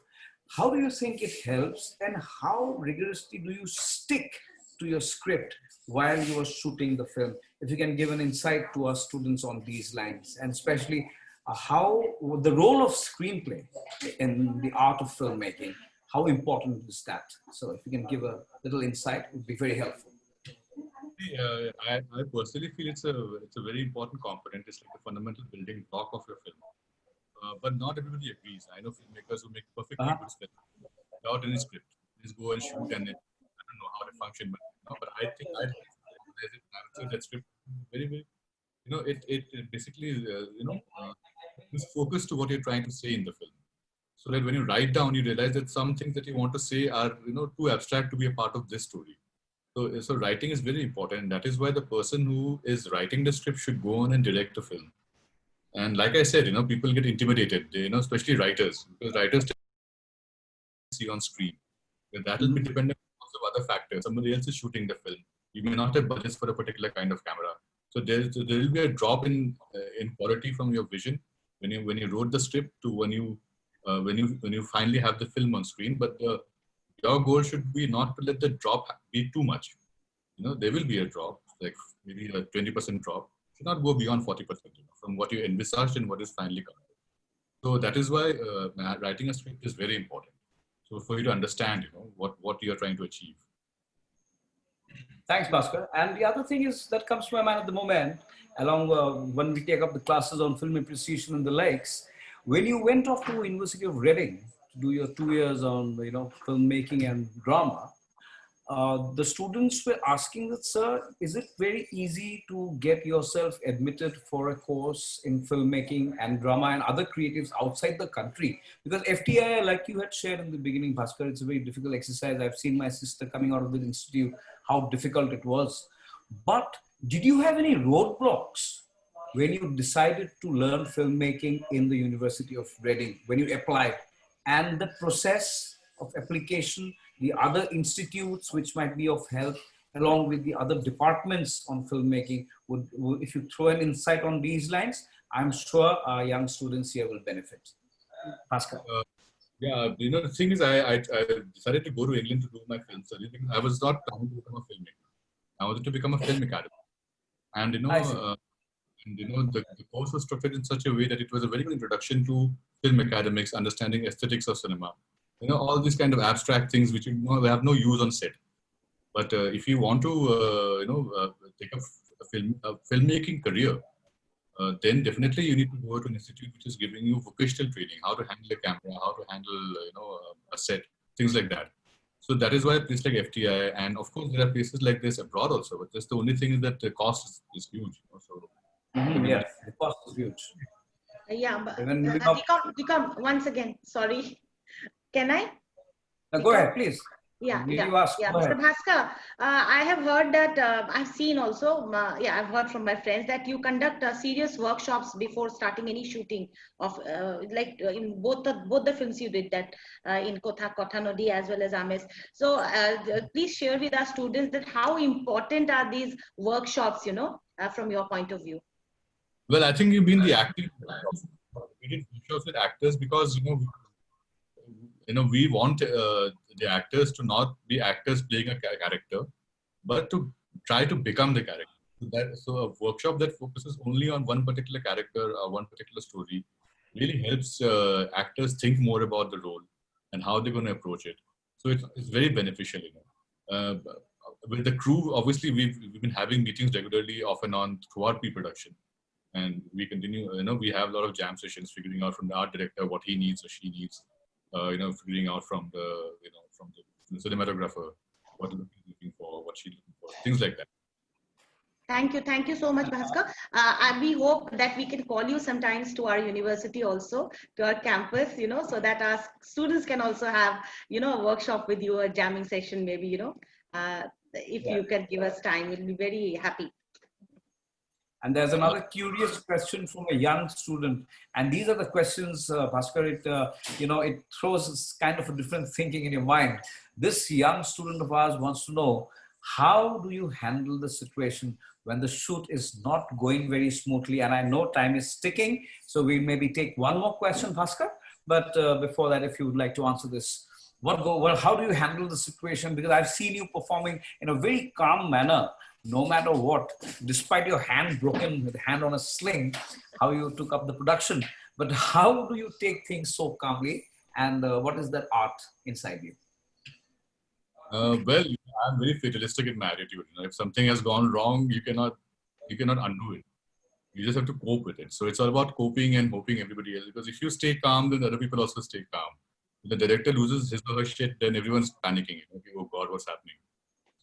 how do you think it helps, and how rigorously do you stick to your script while you are shooting the film? If you can give an insight to our students on these lines, and especially how the role of screenplay in the art of filmmaking, how important is that? So if you can give a little insight, it would be very helpful. I personally feel it's a very important component. It's like the fundamental building block of your film. But not everybody agrees. I know filmmakers who make perfectly good films without any script. Just go and shoot, and I don't know how they function, but I think that script very, very, it basically is focused to what you're trying to say in the film. So that when you write down, you realize that some things that you want to say are too abstract to be a part of this story. So writing is very important. That is why the person who is writing the script should go on and direct the film. And like I said, people get intimidated, especially writers, because writers see on screen. But that will be dependent on lots of other factors. Somebody else is shooting the film. You may not have budgets for a particular kind of camera. So there will be a drop in quality from your vision when you wrote the script to when you finally have the film on screen. But your goal should be not to let the drop be too much. There will be a drop, like maybe a 20% drop. Should not go beyond 40% from what you envisaged and what is finally coming. So that is why writing a script is very important. So for you to understand, what you are trying to achieve. Thanks, Bhaskar. And the other thing is that comes to my mind at the moment, along when we take up the classes on film appreciation and the likes, when you went off to University of Reading to do your 2 years on filmmaking and drama, the students were asking that, sir, is it very easy to get yourself admitted for a course in filmmaking and drama and other creatives outside the country? Because FTI, like you had shared in the beginning, Bhaskar, it's a very difficult exercise. I've seen my sister coming out of the institute, how difficult it was. But did you have any roadblocks when you decided to learn filmmaking in the University of Reading, when you applied, and the process of application, the other institutes which might be of help, along with the other departments on filmmaking? Would if you throw an insight on these lines, I'm sure our young students here will benefit. Bhaskar. Yeah, the thing is, I decided to go to England to do my film studies because I was not planning to become a filmmaker. I wanted to become a film academic. And, I see. the course was structured in such a way that it was a very good introduction to film academics, understanding aesthetics of cinema. All these kind of abstract things which they have no use on set. But if you want to, take a filmmaking career, then definitely you need to go to an institute which is giving you vocational training, how to handle a camera, how to handle, a set, things like that. So that is why places like FTI, and of course there are places like this abroad also. But just the only thing is that the cost is huge. So Yes, the cost is huge. Yeah, but Even moving up. Deekom, once again, sorry. Can I? Go ahead, please. Yeah, You ask. Go Mr. ahead. Bhaskar, I have heard that, I've seen also, I've heard from my friends that you conduct serious workshops before starting any shooting of, in both the films you did, that in Kotha Nodi as well as Ames. So please share with our students that how important are these workshops, from your point of view. well, I think you mean the acting workshops. We did workshops with actors because we want the actors to not be actors playing a character, but to try to become the character. So a workshop that focuses only on one particular character or one particular story really helps actors think more about the role and how they're going to approach it. So it's very beneficial. With the crew, obviously we've been having meetings regularly off and on throughout pre-production, and we continue. We have a lot of jam sessions, figuring out from the art director what he needs or she needs. Figuring out from the cinematographer what he's looking for, what she's looking for, things like that. Thank you so much, Bhaskar. And we hope that we can call you sometimes to our university also, to our campus, so that our students can also have, a workshop with you, a jamming session, maybe, if you can give us time, we'll be very happy. And there's another curious question from a young student. And these are the questions, Bhaskar, it throws kind of a different thinking in your mind. This young student of ours wants to know, how do you handle the situation when the shoot is not going very smoothly? And I know time is ticking, so we maybe take one more question, Bhaskar. But before that, if you would like to answer this, how do you handle the situation? Because I've seen you performing in a very calm manner, no matter what, despite your hand broken with hand on a sling, how you took up the production. But how do you take things so calmly? And what is that art inside you? Well, I'm very fatalistic in my attitude. If something has gone wrong, you cannot undo it. You just have to cope with it. So it's all about coping and hoping everybody else. Because if you stay calm, then other people also stay calm. If the director loses his or her shit, then everyone's panicking. Okay, oh God, what's happening?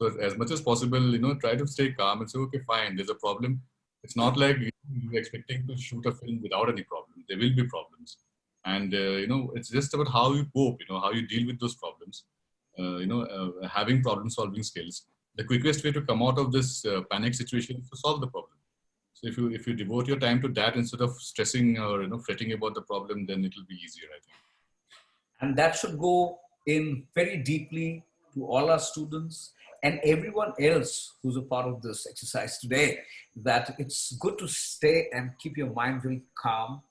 So as much as possible, try to stay calm and say, okay, fine, there's a problem. It's not like you're expecting to shoot a film without any problems. There will be problems. And, it's just about how you cope, how you deal with those problems. Having problem solving skills. The quickest way to come out of this panic situation is to solve the problem. So if you devote your time to that instead of stressing or fretting about the problem, then it will be easier, I think. And that should go in very deeply to all our students and everyone else who's a part of this exercise today, that it's good to stay and keep your mind very calm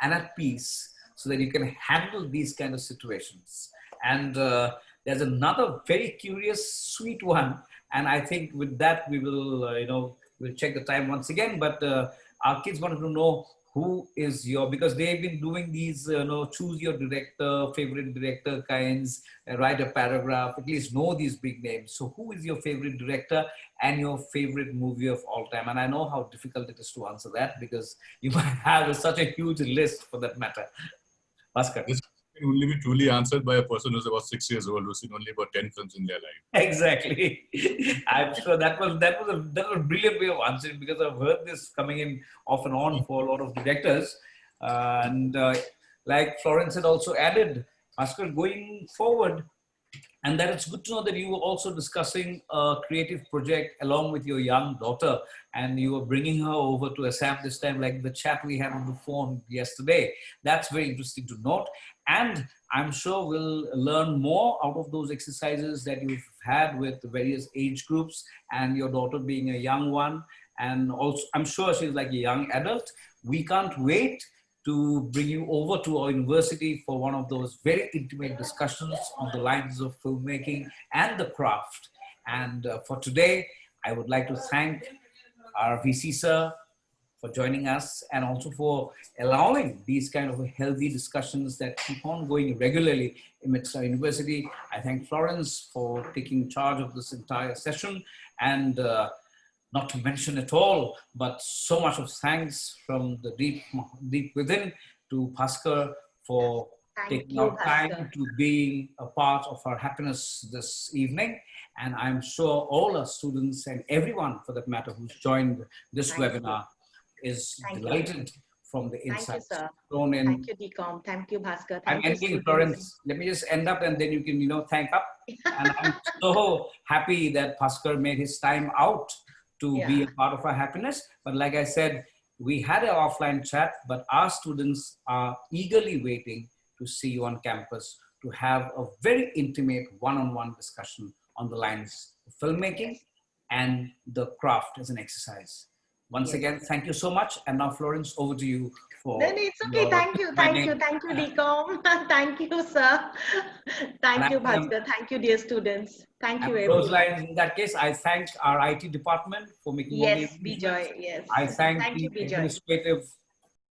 and at peace so that you can handle these kind of situations. And there's another very curious, sweet one. And I think with that, we will, we'll check the time once again. But our kids wanted to know who is because they've been doing these, choose your director, favorite director kinds, write a paragraph, at least know these big names. So who is your favorite director and your favorite movie of all time? And I know how difficult it is to answer that because you might have such a huge list for that matter. Bhaskar. This can only be truly answered by a person who's about 6 years old, who's seen only about 10 films in their life. Exactly. I'm sure that was a brilliant way of answering, because I've heard this coming in off and on for a lot of directors. And like Florence had also added, Bhaskar, going forward, and that it's good to know that you were also discussing a creative project along with your young daughter, and you were bringing her over to Assam this time, like the chat we had on the phone yesterday. That's very interesting to note. And I'm sure we'll learn more out of those exercises that you've had with the various age groups, and your daughter being a young one. And also, I'm sure she's like a young adult. We can't wait to bring you over to our university for one of those very intimate discussions on the lines of filmmaking and the craft. And for today, I would like to thank our VC sir for joining us and also for allowing these kind of healthy discussions that keep on going regularly amidst our university. I thank Florence for taking charge of this entire session, and not to mention at all, but so much of thanks from the deep within to Bhaskar for taking you, out time Bhaskar. to being a part of our happiness this evening. And I'm sure all our students and everyone for that matter who's joined this webinar is delighted from the insights thrown in. Thank you, DCOM. Thank you, Bhaskar. I'm ending, Florence. Let me just end up and then you can, thank up. And I'm so happy that Bhaskar made his time out to be a part of our happiness. But like I said, we had an offline chat, but our students are eagerly waiting to see you on campus to have a very intimate one-on-one discussion on the lines of filmmaking and the craft as an exercise. Once again, thank you so much. And now, Florence, over to you for... No, it's okay. Thank you, DCOM. Thank you, sir. Thank you, Bhaskar. Thank you, dear students. Thank you, everyone. Those lines, in that case, I thank our IT department for making all the Bijoy, yes. I thank the you, Bijoy. administrative